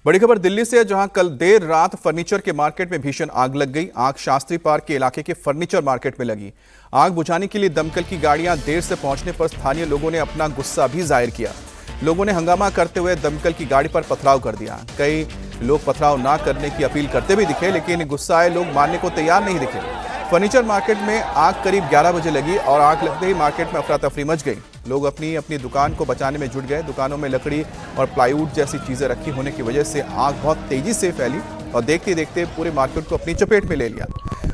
बड़ी खबर दिल्ली से है, जहां कल देर रात फर्नीचर के मार्केट में भीषण आग लग गई। आग शास्त्री पार्क के इलाके के फर्नीचर मार्केट में लगी। आग बुझाने के लिए दमकल की गाड़ियां देर से पहुंचने पर स्थानीय लोगों ने अपना गुस्सा भी जाहिर किया। लोगों ने हंगामा करते हुए दमकल की गाड़ी पर पथराव कर दिया। कई लोग पथराव ना करने की अपील करते भी दिखे, लेकिन गुस्साए लोग मानने को तैयार नहीं दिखे। फर्नीचर मार्केट में आग करीब 11 बजे लगी और आग लगते ही मार्केट में अफरा तफरी मच गई। लोग अपनी अपनी दुकान को बचाने में जुट गए। दुकानों में लकड़ी और प्लाईवुड जैसी चीजें रखी होने की वजह से आग बहुत तेजी से फैली और देखते देखते पूरे मार्केट को अपनी चपेट में ले लिया।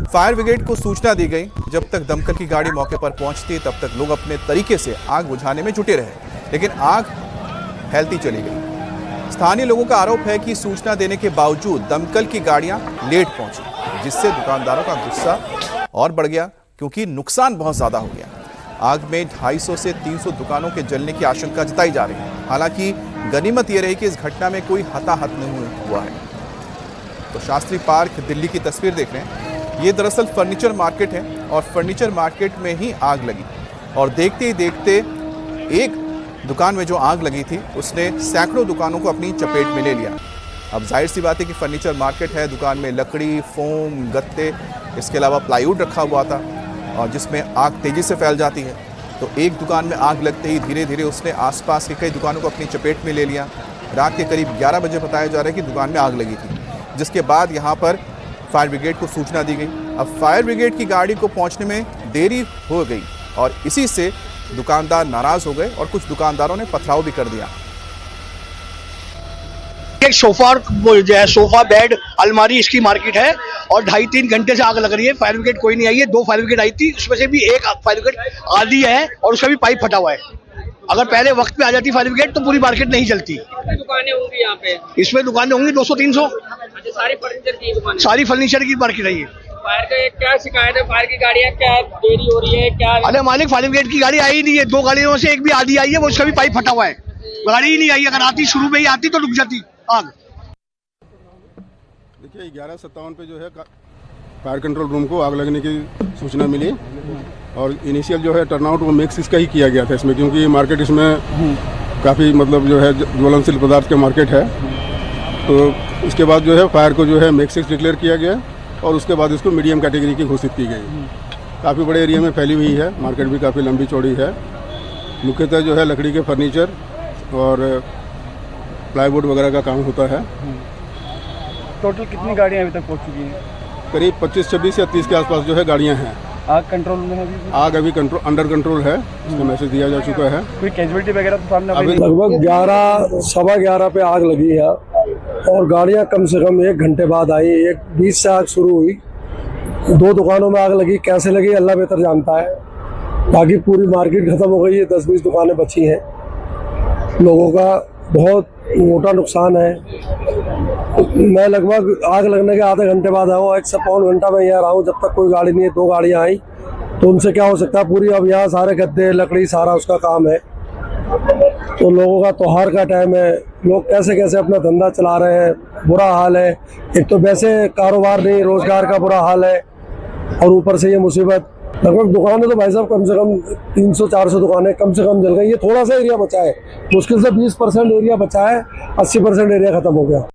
फायर ब्रिगेड को सूचना दी गई। जब तक दमकल की गाड़ी मौके पर पहुंचती तब तक लोग अपने तरीके से आग बुझाने में जुटे रहे, लेकिन आग फैलती चली गई। स्थानीय लोगों का आरोप है कि सूचना देने के बावजूद दमकल की गाड़ियां लेट पहुंची, जिससे दुकानदारों का गुस्सा और बढ़ गया, क्योंकि नुकसान बहुत ज्यादा हो गया। आग में 250 से 300 दुकानों के जलने की आशंका जताई जा रही है। हालांकि गनीमत यह रही कि इस घटना में कोई हताहत नहीं हुआ है। तो शास्त्री पार्क दिल्ली की तस्वीर देख रहे हैं। ये दरअसल फर्नीचर मार्केट है और फर्नीचर मार्केट में ही आग लगी और देखते ही देखते एक दुकान में जो आग लगी थी उसने सैकड़ों दुकानों को अपनी चपेट में ले लिया। अब जाहिर सी बात है कि फर्नीचर मार्केट है, दुकान में लकड़ी, फोम, गत्ते, इसके अलावा प्लाईवुड रखा हुआ था और जिसमें आग तेजी से फैल जाती है। तो एक दुकान में आग लगते ही धीरे धीरे उसने आसपास की कई दुकानों को अपनी चपेट में ले लिया। रात के करीब 11 बजे बताया जा रहा है कि दुकान में आग लगी थी, जिसके बाद यहाँ पर फायर ब्रिगेड को सूचना दी गई। अब फायर ब्रिगेड की गाड़ी को पहुँचने में देरी हो गई और इसी से दुकानदार नाराज हो गए और कुछ दुकानदारों ने पथराव भी कर दिया। एक सोफा जो है, सोफा बेड अलमारी, इसकी मार्केट है और 2.5-3 घंटे से आग लग रही है। फायर ब्रिगेड कोई नहीं आई है। 2 फायर ब्रिगेड आई थी, उसमें से भी एक फायर ब्रिगेड आधी है और उसका भी पाइप फटा हुआ है। अगर पहले वक्त पे आ जाती फायर ब्रिगेड तो पूरी मार्केट नहीं जलती। दुकानें होंगी यहाँ पे? इसमें दुकानें होंगी 200-300। सारी फर्नीचर की दुकान, सारी फर्नीचर की मार्केट है ये। फायर का क्या शिकायत है? फायर की गाड़ियाँ क्या देरी हो रही है क्या? अरे मालिक, फायर ब्रिगेड की गाड़ी आई ही नहीं है। 2 गाड़ियों से एक भी आधी आई है, वो उसका भी पाइप फटा हुआ है। गाड़ी ही नहीं आई। अगर आती, शुरू में ही आती तो रुक जाती आग। देखिए 11:57 पे जो है फायर कंट्रोल रूम को आग लगने की सूचना मिली और इनिशियल जो है टर्नआउट वो मिक्स इसका ही किया गया था इसमें, क्योंकि मार्केट इसमें काफ़ी मतलब जो है ज्वलनशील पदार्थ के मार्केट है। तो इसके बाद जो है फायर को जो है मिक्स डिक्लेयर किया गया और उसके बाद इसको मीडियम कैटेगरी की घोषित की गई। काफ़ी बड़े एरिया में फैली हुई है, मार्केट भी काफ़ी लंबी चौड़ी है। मुख्यतः जो है लकड़ी के फर्नीचर और प्लाईवुड वगैरह का काम होता है। टोटल कितनी गाड़ियां अभी तक पहुंच चुकी हैं? करीब 25-26 या 30 के आसपास जो है गाड़ियां हैं। आग कंट्रोल में है अभी? आग अभी कंट्रोल अंडर कंट्रोल है, इसका मैसेज दिया जा चुका है। कोई कैजुअलिटी वगैरह तो सामने अभी लगभग 11-11:15 पे आग लगी है और गाड़ियां कम से कम 1 घंटे बाद आई। 1:20 से आग शुरू हुई। 2 दुकानों में आग लगी, कैसे लगी अल्लाह बेहतर जानता है। बाकी पूरी मार्केट खत्म हो गई है, 10-20 दुकानें बची हैं। लोगों का बहुत मोटा नुकसान है। मैं लगभग आग लगने के आधे घंटे बाद आया हूँ, 1 से पौन घंटा में यहाँ रहा हूँ। जब तक कोई गाड़ी नहीं है, 2 गाड़ियाँ आई तो उनसे क्या हो सकता है। पूरी अब यहाँ सारे गद्दे, लकड़ी, सारा उसका काम है। तो लोगों का त्योहार का टाइम है, लोग कैसे कैसे अपना धंधा चला रहे हैं। बुरा हाल है। एक तो वैसे कारोबार नहीं, रोजगार का बुरा हाल है और ऊपर से ये मुसीबत। लगभग दुकानें तो भाई साहब कम से कम 300-400 दुकानें कम से कम जल गई। ये थोड़ा सा एरिया बचा है, मुश्किल से 20% एरिया बचा है, 80% एरिया खत्म हो गया।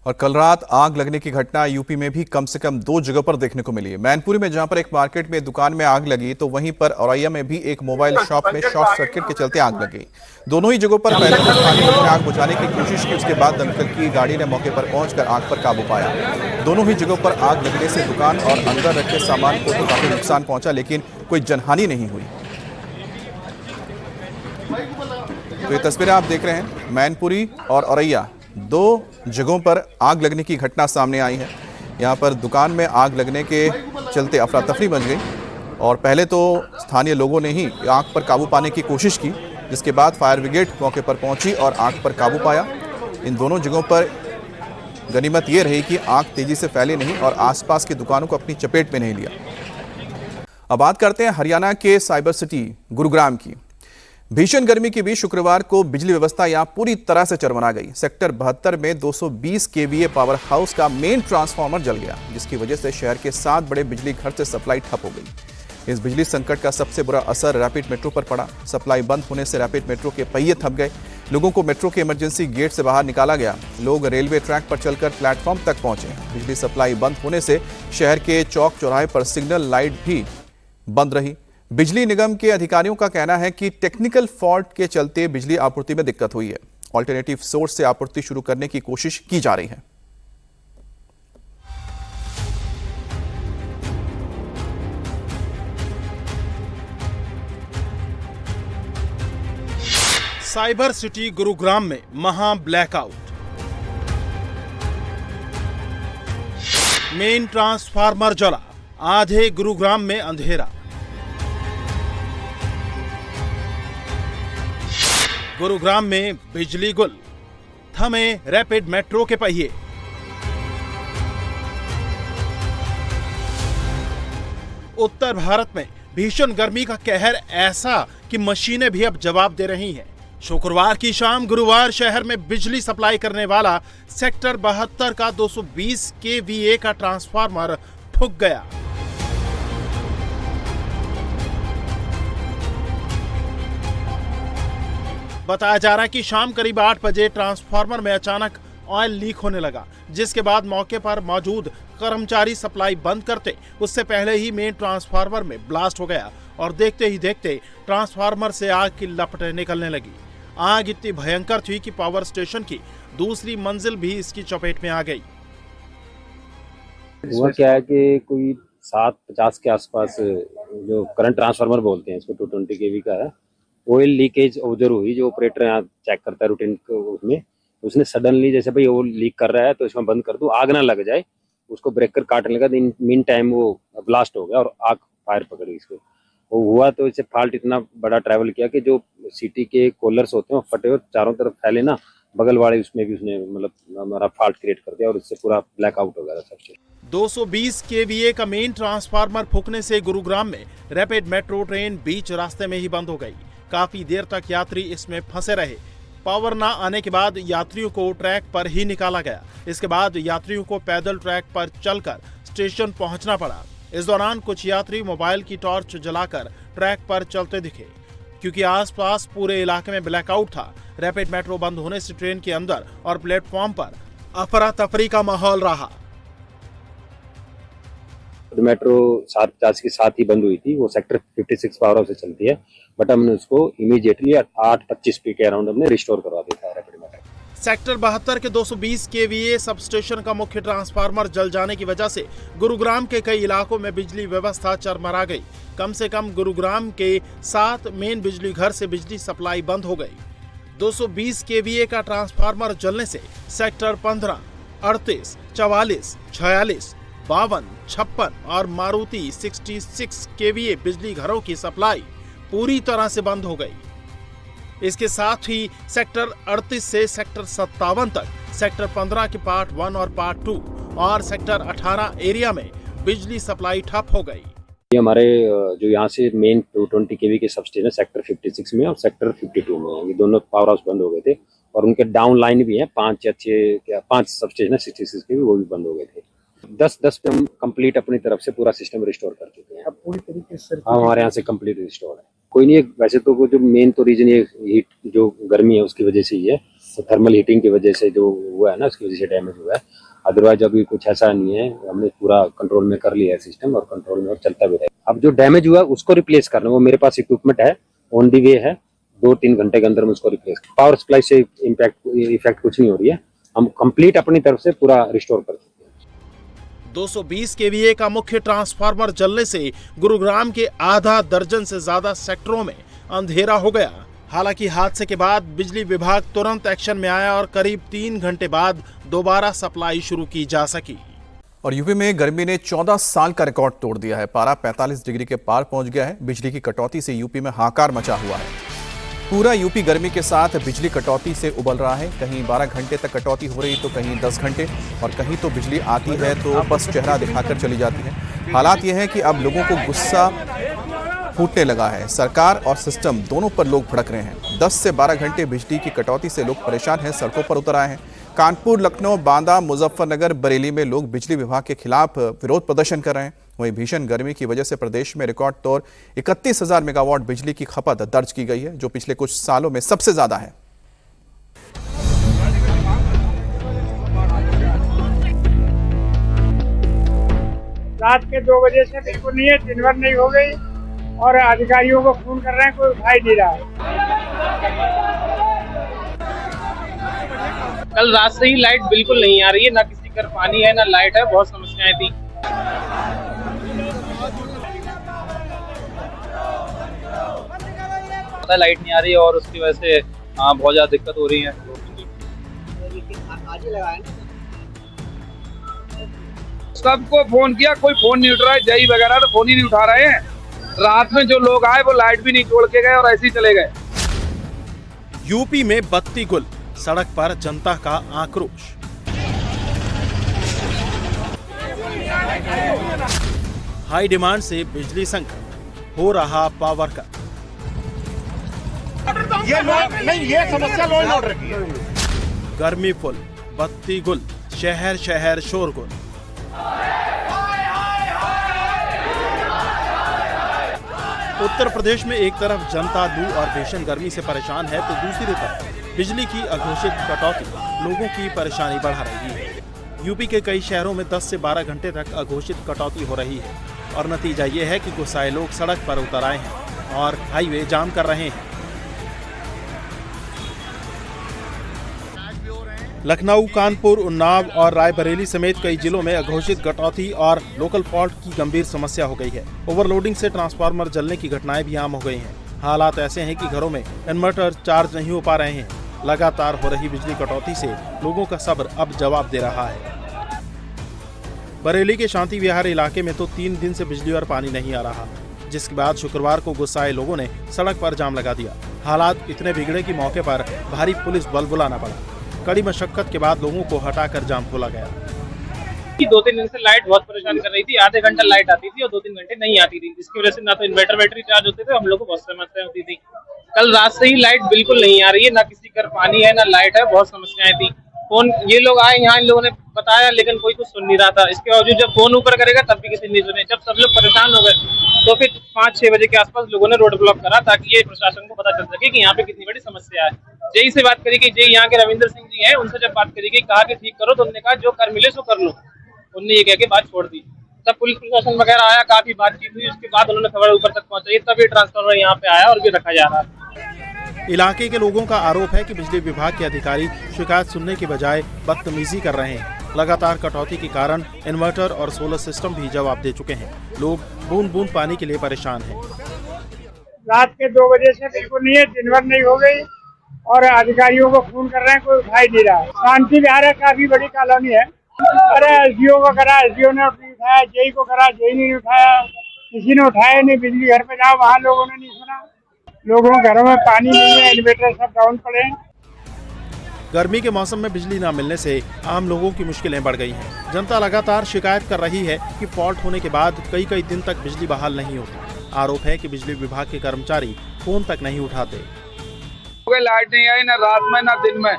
और कल रात आग लगने की घटना यूपी में भी कम से कम 2 जगह पर देखने को मिली है। मैनपुरी में जहां पर एक मार्केट में दुकान में आग लगी, तो वहीं पर औरैया में भी एक मोबाइल शॉप में शॉर्ट सर्किट के चलते आग लग गई। दोनों ही जगहों पर पहले तो स्थानीय लोगों ने आग बुझाने की कोशिश की, उसके बाद दमकल की गाड़ी ने मौके पर पहुंचकर आग पर काबू पाया। दोनों ही जगहों पर आग लगने से दुकान और अंदर रखे सामान को तो काफी नुकसान पहुंचा, लेकिन कोई जनहानि नहीं हुई। तो ये तस्वीरें आप देख रहे हैं, मैनपुरी और औरैया 2 जगहों पर आग लगने की घटना सामने आई है। यहाँ पर दुकान में आग लगने के चलते अफरा तफरी मच गई और पहले तो स्थानीय लोगों ने ही आग पर काबू पाने की कोशिश की, जिसके बाद फायर ब्रिगेड मौके पर पहुंची और आग पर काबू पाया। इन दोनों जगहों पर गनीमत ये रही कि आग तेजी से फैली नहीं और आसपास की दुकानों को अपनी चपेट में नहीं लिया। अब बात करते हैं हरियाणा के साइबर सिटी गुरुग्राम की। भीषण गर्मी के बीच शुक्रवार को बिजली व्यवस्था यहां पूरी तरह से चरमरा गई। सेक्टर 72 में 220 केवीए पावर हाउस का मेन ट्रांसफार्मर जल गया, जिसकी वजह से शहर के 7 बड़े बिजली घर से सप्लाई ठप हो गई। इस बिजली संकट का सबसे बुरा असर रैपिड मेट्रो पर पड़ा। सप्लाई बंद होने से रैपिड मेट्रो के पहिए थम गए। लोगों को मेट्रो के इमरजेंसी गेट से बाहर निकाला गया। लोग रेलवे ट्रैक पर चलकर प्लेटफॉर्म तक पहुंचे। बिजली सप्लाई बंद होने से शहर के चौक चौराहे पर सिग्नल लाइट भी बंद रही। बिजली निगम के अधिकारियों का कहना है कि टेक्निकल फॉल्ट के चलते बिजली आपूर्ति में दिक्कत हुई है। ऑल्टरनेटिव सोर्स से आपूर्ति शुरू करने की कोशिश की जा रही है। साइबर सिटी गुरुग्राम में महा ब्लैकआउट। मेन ट्रांसफार्मर जला, आधे गुरुग्राम में अंधेरा। गुरुग्राम में बिजली गुल, थमे रैपिड मेट्रो के पहिए। उत्तर भारत में भीषण गर्मी का कहर ऐसा कि मशीनें भी अब जवाब दे रही हैं। शुक्रवार की शाम गुरुवार शहर में बिजली सप्लाई करने वाला सेक्टर 72 का 220 kVA का ट्रांसफार्मर फूंक गया। बताया जा रहा है कि शाम करीब 8 बजे ट्रांसफार्मर में अचानक ऑयल लीक होने लगा, जिसके बाद मौके पर मौजूद कर्मचारी सप्लाई बंद करते उससे पहले ही मेन ट्रांसफार्मर में ब्लास्ट हो गया और देखते ही देखते ट्रांसफार्मर से आग की लपटें निकलने लगी। आग इतनी भयंकर थी कि पावर स्टेशन की दूसरी मंजिल भी इसकी चपेट में आ गई। हुआ क्या है कि कोई 750 के आसपास जो करंट ट्रांसफार्मर बोलते हैं, इसको 220 kV का है, ऑयल लीकेज ऑब्जर्व हुई। जो ऑपरेटर यहाँ चेक करता है रूटीन उसमें, उसने सडनली जैसे भाई वो लीक कर रहा है तो इसमें बंद कर दो, आग ना लग जाए, उसको ब्रेकर काटने लगा। मीन टाइम वो ब्लास्ट हो गया और आग फायर पकड़ी इसको। वो हुआ तो इसे फॉल्ट इतना बड़ा ट्रैवल किया कि जो सिटी के कॉलर्स होते हैं फटे और चारों तरफ फैले ना, बगल वाले उसमें भी उसने मतलब हमारा फॉल्ट क्रिएट कर दिया और इससे पूरा ब्लैकआउट हो गया सब। 220 kVA का मेन ट्रांसफार्मर फूंकने से गुरुग्राम में रैपिड मेट्रो ट्रेन बीच रास्ते में ही बंद हो गई। काफी देर तक यात्री इसमें फंसे रहे। पावर ना आने के बाद यात्रियों को ट्रैक पर ही निकाला गया। इसके बाद यात्रियों को पैदल ट्रैक पर चलकर स्टेशन पहुंचना पड़ा। इस दौरान कुछ यात्री मोबाइल की टॉर्च जलाकर ट्रैक पर चलते दिखे, क्योंकि आसपास पूरे इलाके में ब्लैकआउट था। रैपिड मेट्रो बंद होने से ट्रेन के अंदर और प्लेटफॉर्म पर अफरा तफरी का माहौल रहा। मेट्रो 750 के साथ ही बंद हुई थी। वो सेक्टर 56 पावर हाउस से चलती है, बट हमने उसको इमीडिएटली 8:25 के अराउंड हमने रिस्टोर करवा दिया था रैपिड मेट्रो। सेक्टर 72 के 220 kVA सब स्टेशन का मुख्य ट्रांसफार्मर जल जाने की वजह से गुरुग्राम के कई इलाकों में बिजली व्यवस्था चरमरा गई। कम से कम गुरुग्राम के 7 मेन बिजली घर से बिजली सप्लाई बंद हो गई। 220 kVA का ट्रांसफार्मर जलने से सेक्टर 15, 38, 44, 46, 52, 56 और मारुति 66 kVA बिजली घरों की सप्लाई पूरी तरह से बंद हो गई। इसके साथ ही सेक्टर 38 से सेक्टर 57 तक, सेक्टर 15 के पार्ट 1 और पार्ट 2 और सेक्टर 18 एरिया में बिजली सप्लाई ठप हो गई। ये हमारे जो यहाँ से मेन 220 kV के सबस्टेशन सेक्टर 56 में और सेक्टर 52 में, ये दोनों पावर हाउस बंद हो गए थे और उनके डाउन लाइन भी हैं 5 या 6 5 सबस्टेशन 66 के भी, वो भी बंद हो गए थे। 10 पे हम कंप्लीट अपनी तरफ से पूरा सिस्टम रिस्टोर कर चुके हैं। अब पूरी तरीके से हमारे यहाँ से कंप्लीट रिस्टोर है। कोई नहीं, वैसे तो जो मेन तो रीजन ये हीट जो गर्मी है उसकी वजह से ही है, तो थर्मल हीटिंग की वजह से जो हुआ है ना, उसकी वजह से डैमेज हुआ है। अदरवाइज अभी कुछ ऐसा नहीं है, हमने पूरा कंट्रोल में कर लिया है सिस्टम और कंट्रोल में और चलता भी रहेगा। अब जो डैमेज हुआ है उसको रिप्लेस करना, वो मेरे पास इक्विपमेंट है, ऑन दी वे है, 2-3 घंटे के अंदर में उसको रिप्लेस। पावर सप्लाई से इफेक्ट कुछ नहीं हो रही है, हम कंप्लीट अपनी तरफ से पूरा रिस्टोर कर चुके हैं। 220 kVA का मुख्य ट्रांसफार्मर जलने से गुरुग्राम के आधा दर्जन से ज्यादा सेक्टरों में अंधेरा हो गया। हालांकि हादसे के बाद बिजली विभाग तुरंत एक्शन में आया और करीब 3 घंटे बाद दोबारा सप्लाई शुरू की जा सकी। और यूपी में गर्मी ने 14 साल का रिकॉर्ड तोड़ दिया है। पारा 45 डिग्री के पार पहुंच गया है। बिजली की कटौती से यूपी में हाहाकार मचा हुआ है। पूरा यूपी गर्मी के साथ बिजली कटौती से उबल रहा है। कहीं 12 घंटे तक कटौती हो रही तो कहीं 10 घंटे, और कहीं तो बिजली आती है तो बस चेहरा दिखाकर चली जाती है। हालात यह है कि अब लोगों को गुस्सा फूटने लगा है। सरकार और सिस्टम दोनों पर लोग भड़क रहे हैं। 10 से 12 घंटे बिजली की कटौती से लोग परेशान हैं, सड़कों पर उतर आए हैं। कानपुर, लखनऊ, बांदा, मुजफ्फरनगर, बरेली में लोग बिजली विभाग के खिलाफ विरोध प्रदर्शन कर रहे हैं। वहीं भीषण गर्मी की वजह से प्रदेश में रिकॉर्ड तौर 31,000 मेगावाट बिजली की खपत दर्ज की गई है, जो पिछले कुछ सालों में सबसे ज्यादा है। रात के 2 बजे से बिल्कुल नहीं है, दिन भर नहीं हो गई और अधिकारियों को फोन कर रहे हैं, कोई उठा ही नहीं रहा है। कल रात से ही लाइट बिल्कुल नहीं आ रही है, ना किसी घर पानी है ना लाइट है, बहुत समस्याएं थी। लाइट नहीं आ रही है और उसकी वजह से बहुत ज्यादा दिक्कत हो रही है। सबको फोन किया, कोई फोन नहीं उठ रहा है। जई वगैरह तो फोन ही नहीं उठा रहे हैं। रात में जो लोग आए वो लाइट भी नहीं जोड़ के गए और ऐसे ही चले गए। यूपी में बत्ती गुल, सड़क पर जनता का आक्रोश। हाई डिमांड से बिजली संकट, हो रहा पावर कट। ये समस्या लो एंड ऑर्डर की है। गर्मी फुल, बत्ती गुल, शहर शहर शोरगुल। उत्तर प्रदेश में एक तरफ जनता लू और भीषण गर्मी से परेशान है, तो दूसरी तरफ बिजली की अघोषित कटौती लोगों की परेशानी बढ़ा रही है। यूपी के कई शहरों में 10 से 12 घंटे तक अघोषित कटौती हो रही है और नतीजा ये है कि गुस्साए लोग सड़क पर उतर आए हैं और हाईवे जाम कर रहे हैं। लखनऊ, कानपुर, उन्नाव और रायबरेली समेत कई जिलों में अघोषित कटौती और लोकल फॉल्ट की गंभीर समस्या हो गई है। ओवरलोडिंग से ट्रांसफार्मर जलने की घटनाएं भी आम हो गई हैं। हालात ऐसे हैं कि घरों में इन्वर्टर चार्ज नहीं हो पा रहे हैं। लगातार हो रही बिजली कटौती से लोगों का सब्र अब जवाब दे रहा है। बरेली के शांति विहार इलाके में तो 3 दिन से बिजली और पानी नहीं आ रहा, जिसके बाद शुक्रवार को गुस्साए लोगों ने सड़क पर जाम लगा दिया। हालात इतने बिगड़े कि मौके पर भारी पुलिस बल बुलाना पड़ा। कड़ी मशक्कत के बाद लोगों को हटाकर जाम खोला गया। 2-3 दिन से लाइट बहुत परेशान कर रही थी। आधे घंटा लाइट आती थी और 2-3 घंटे नहीं आती थी, जिसकी वजह से ना तो इन्वर्टर बैटरी चार्ज होते थे, हम लोग को बहुत समस्या होती थी। कल रात से ही लाइट बिल्कुल नहीं आ रही है, ना किसी घर पानी है ना लाइट है, बहुत समस्याएं थी। फोन ये लोग आए यहाँ, इन लोगों ने बताया, लेकिन कोई कुछ सुन नहीं रहा था। इसके बावजूद जब फोन ऊपर करेगा तब भी किसी नहीं सुने। जब सब लोग परेशान हो गए तो फिर 5-6 बजे के आसपास लोगों ने रोड ब्लॉक करा, ताकि ये प्रशासन को पता चल सके कि यहाँ पे कितनी बड़ी समस्या है। जेई से बात करी गई, जेई यहाँ के रविंद्र सिंह जी हैं, उनसे जब बात करी गई, कहा कि ठीक करो, तो उन्होंने कहा जो कर मिले सो कर लो। उन्होंने ये कह के बात छोड़ दी। तब पुलिस प्रशासन वगैरह आया, काफी बातचीत हुई, उसके बाद उन्होंने खबर ऊपर तक पहुंचाई, तब ये ट्रांसफार्मर यहाँ पे आया और ये रखा जा रहा है। इलाके के लोगों का आरोप है कि बिजली विभाग के अधिकारी शिकायत सुनने के बजाय बदतमीजी कर रहे हैं। लगातार कटौती के कारण इन्वर्टर और सोलर सिस्टम भी जवाब दे चुके हैं। लोग बूंद बूंद पानी के लिए परेशान हैं। रात के 2 बजे से बिल्कुल नहीं है, दिन भर नहीं हो गई और अधिकारियों को फोन कर रहे हैं, कोई उठा ही नहीं रहा। शांति विहार है, काफी बड़ी कॉलोनी है। अरे एसडीओ को करा, एसडीओ ने नहीं उठाया, जेई को करा, जेई ने नहीं उठाया, किसी ने उठाया नहीं। बिजली घर पे जाओ, वहाँ लोगों ने नहीं सुना। लोगों के घरों में पानी नहीं है, इन्वर्टर सब डाउन पड़े हैं। गर्मी के मौसम में बिजली न मिलने से आम लोगों की मुश्किलें बढ़ गई हैं। जनता लगातार शिकायत कर रही है कि फॉल्ट होने के बाद कई दिन तक बिजली बहाल नहीं होती। आरोप है कि बिजली विभाग के कर्मचारी फोन तक नहीं उठाते। लाइट नहीं आई ना रात में ना दिन में,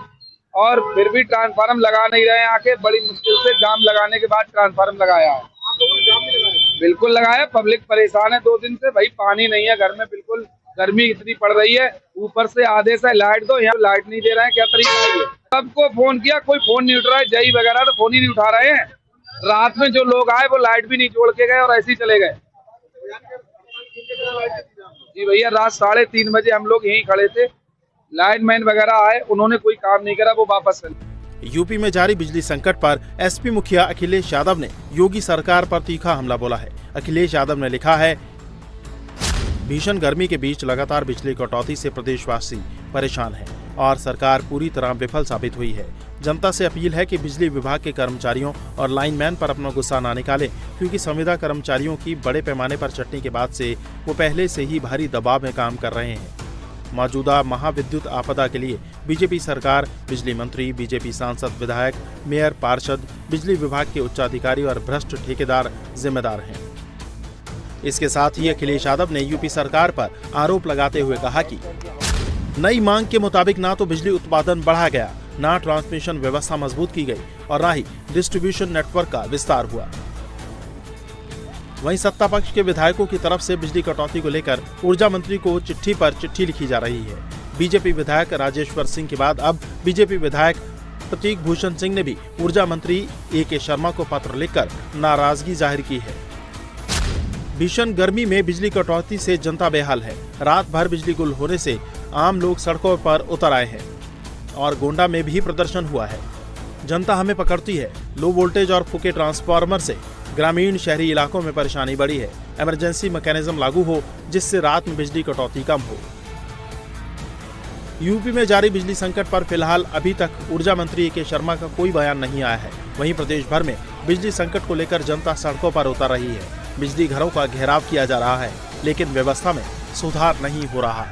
और फिर भी ट्रांसफार्मर लगा नहीं रहे। आके बड़ी मुश्किल से जाम लगाने के बाद ट्रांसफार्मर लगाया है। बिल्कुल लगाया। पब्लिक परेशान है 2 दिन से। भाई पानी नहीं है घर में, बिल्कुल गर्मी इतनी पड़ रही है, ऊपर से आधे से लाइट दो, यहाँ लाइट नहीं दे रहे हैं। क्या तरीका है ये? सबको फोन किया, कोई फोन नहीं उठ रहा है। जई वगैरह तो फोन ही नहीं उठा रहे हैं। रात में जो लोग आए वो लाइट भी नहीं जोड़ के गए और ऐसे ही चले गए। जी भैया, रात 3:30 बजे हम लोग यहीं खड़े थे। लाइनमैन वगैरह आए, उन्होंने कोई काम नहीं करा, वो वापस चले। यूपी में जारी बिजली संकट पर एसपी मुखिया अखिलेश यादव ने योगी सरकार पर तीखा हमला बोला है। अखिलेश यादव ने लिखा है, भीषण गर्मी के बीच लगातार बिजली कटौती से प्रदेशवासी परेशान हैं और सरकार पूरी तरह विफल साबित हुई है। जनता से अपील है कि बिजली विभाग के कर्मचारियों और लाइनमैन पर अपना गुस्सा ना निकालें, क्योंकि संविदा कर्मचारियों की बड़े पैमाने पर छंटनी के बाद से वो पहले से ही भारी दबाव में काम कर रहे हैं। मौजूदा महाविद्युत आपदा के लिए बीजेपी सरकार, बिजली मंत्री, बीजेपी सांसद, विधायक, मेयर, पार्षद, बिजली विभाग के उच्चाधिकारी और भ्रष्ट ठेकेदार जिम्मेदार हैं। इसके साथ ही अखिलेश यादव ने यूपी सरकार पर आरोप लगाते हुए कहा कि नई मांग के मुताबिक ना तो बिजली उत्पादन बढ़ा गया, ना ट्रांसमिशन व्यवस्था मजबूत की गई और ना ही डिस्ट्रीब्यूशन नेटवर्क का विस्तार हुआ। वहीं सत्ता पक्ष के विधायकों की तरफ से बिजली कटौती को लेकर ऊर्जा मंत्री को चिट्ठी पर चिट्ठी लिखी जा रही है। बीजेपी विधायक राजेश्वर सिंह के बाद अब बीजेपी विधायक प्रतीक भूषण सिंह ने भी ऊर्जा मंत्री ए.के. शर्मा को पत्र लिखकर नाराजगी जाहिर की है। भीषण गर्मी में बिजली कटौती से जनता बेहाल है। रात भर बिजली गुल होने से आम लोग सड़कों पर उतर आए हैं और गोंडा में भी प्रदर्शन हुआ है। जनता हमें पकड़ती है। लो वोल्टेज और फूके ट्रांसफार्मर से ग्रामीण शहरी इलाकों में परेशानी बढ़ी है। इमरजेंसी मैकेनिज्म लागू हो जिससे रात में बिजली कटौती कम हो। यूपी में जारी बिजली संकट पर फिलहाल अभी तक ऊर्जा मंत्री ए.के. शर्मा का कोई बयान नहीं आया है। वहीं प्रदेश भर में बिजली संकट को लेकर जनता सड़कों पर उतर रही है। बिजली घरों का घेराव किया जा रहा है, लेकिन व्यवस्था में सुधार नहीं हो रहा।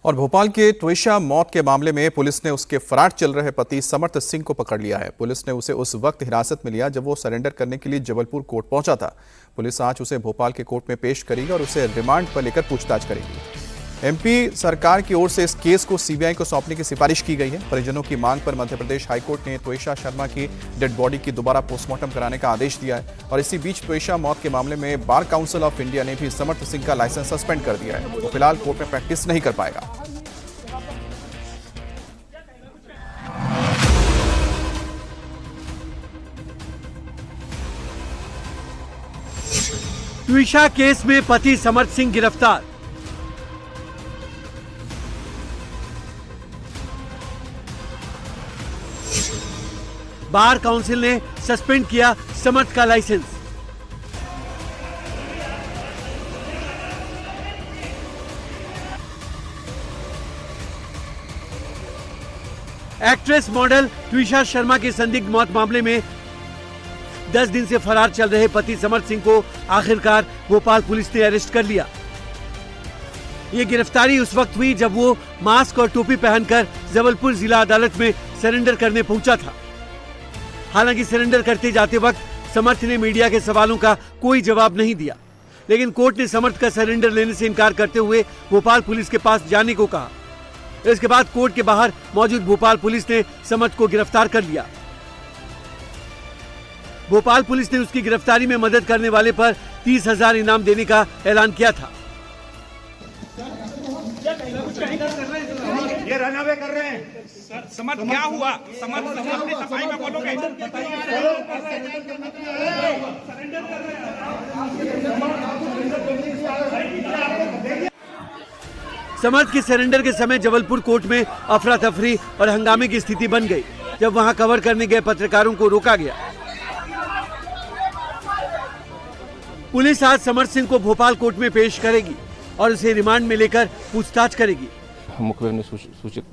और भोपाल के ट्विशा मौत के मामले में पुलिस ने उसके फरार चल रहे पति समर्थ सिंह को पकड़ लिया है। पुलिस ने उसे उस वक्त हिरासत में लिया जब वो सरेंडर करने के लिए जबलपुर कोर्ट पहुंचा था। पुलिस आज उसे भोपाल के कोर्ट में पेश करेगी और उसे रिमांड पर लेकर पूछताछ करेगी। एमपी सरकार की ओर से इस केस को सीबीआई को सौंपने की सिफारिश की गई है। परिजनों की मांग पर मध्य प्रदेश हाईकोर्ट ने ट्विशा शर्मा की डेड बॉडी की दोबारा पोस्टमार्टम कराने का आदेश दिया है। और इसी बीच ट्विशा मौत के मामले में बार काउंसिल ऑफ इंडिया ने भी समर्थ सिंह का लाइसेंस सस्पेंड कर दिया है। वो फिलहाल कोर्ट में प्रैक्टिस नहीं कर पाएगा। ट्विशा केस में पति समर्थ सिंह गिरफ्तार। बार काउंसिल ने सस्पेंड किया समर्थ का licence. Actress model Twisha Sharma की संदिग्ध मौत मामले में 10 दिन से फरार चल रहे पति समर्थ सिंह को आखिरकार भोपाल पुलिस ने अरेस्ट कर लिया। ये गिरफ्तारी उस वक्त हुई जब वो मास्क और टोपी पहनकर जबलपुर जिला अदालत में सरेंडर करने पहुंचा था। हालांकि सरेंडर करते जाते वक्त समर्थ ने मीडिया के सवालों का कोई जवाब नहीं दिया, लेकिन कोर्ट ने समर्थ का सरेंडर लेने से इनकार करते हुए भोपाल पुलिस के पास जाने को कहा। इसके बाद कोर्ट के बाहर मौजूद भोपाल पुलिस ने समर्थ को गिरफ्तार कर लिया। भोपाल पुलिस ने उसकी गिरफ्तारी में मदद करने वाले पर 30,000 इनाम देने का ऐलान किया था। ये रनअवे कर रहे हैं। समर्थ क्या हुआ? समर्थ अपनी सफाई में बोलोगे। समर्थ के सरेंडर के समय जबलपुर कोर्ट में अफरा तफरी और हंगामे की स्थिति बन गई जब वहां कवर करने गए पत्रकारों को रोका गया। पुलिस आज समर्थ सिंह को भोपाल कोर्ट में पेश करेगी और उसे रिमांड में लेकर पूछताछ करेगी। मुखबिर ने सूचित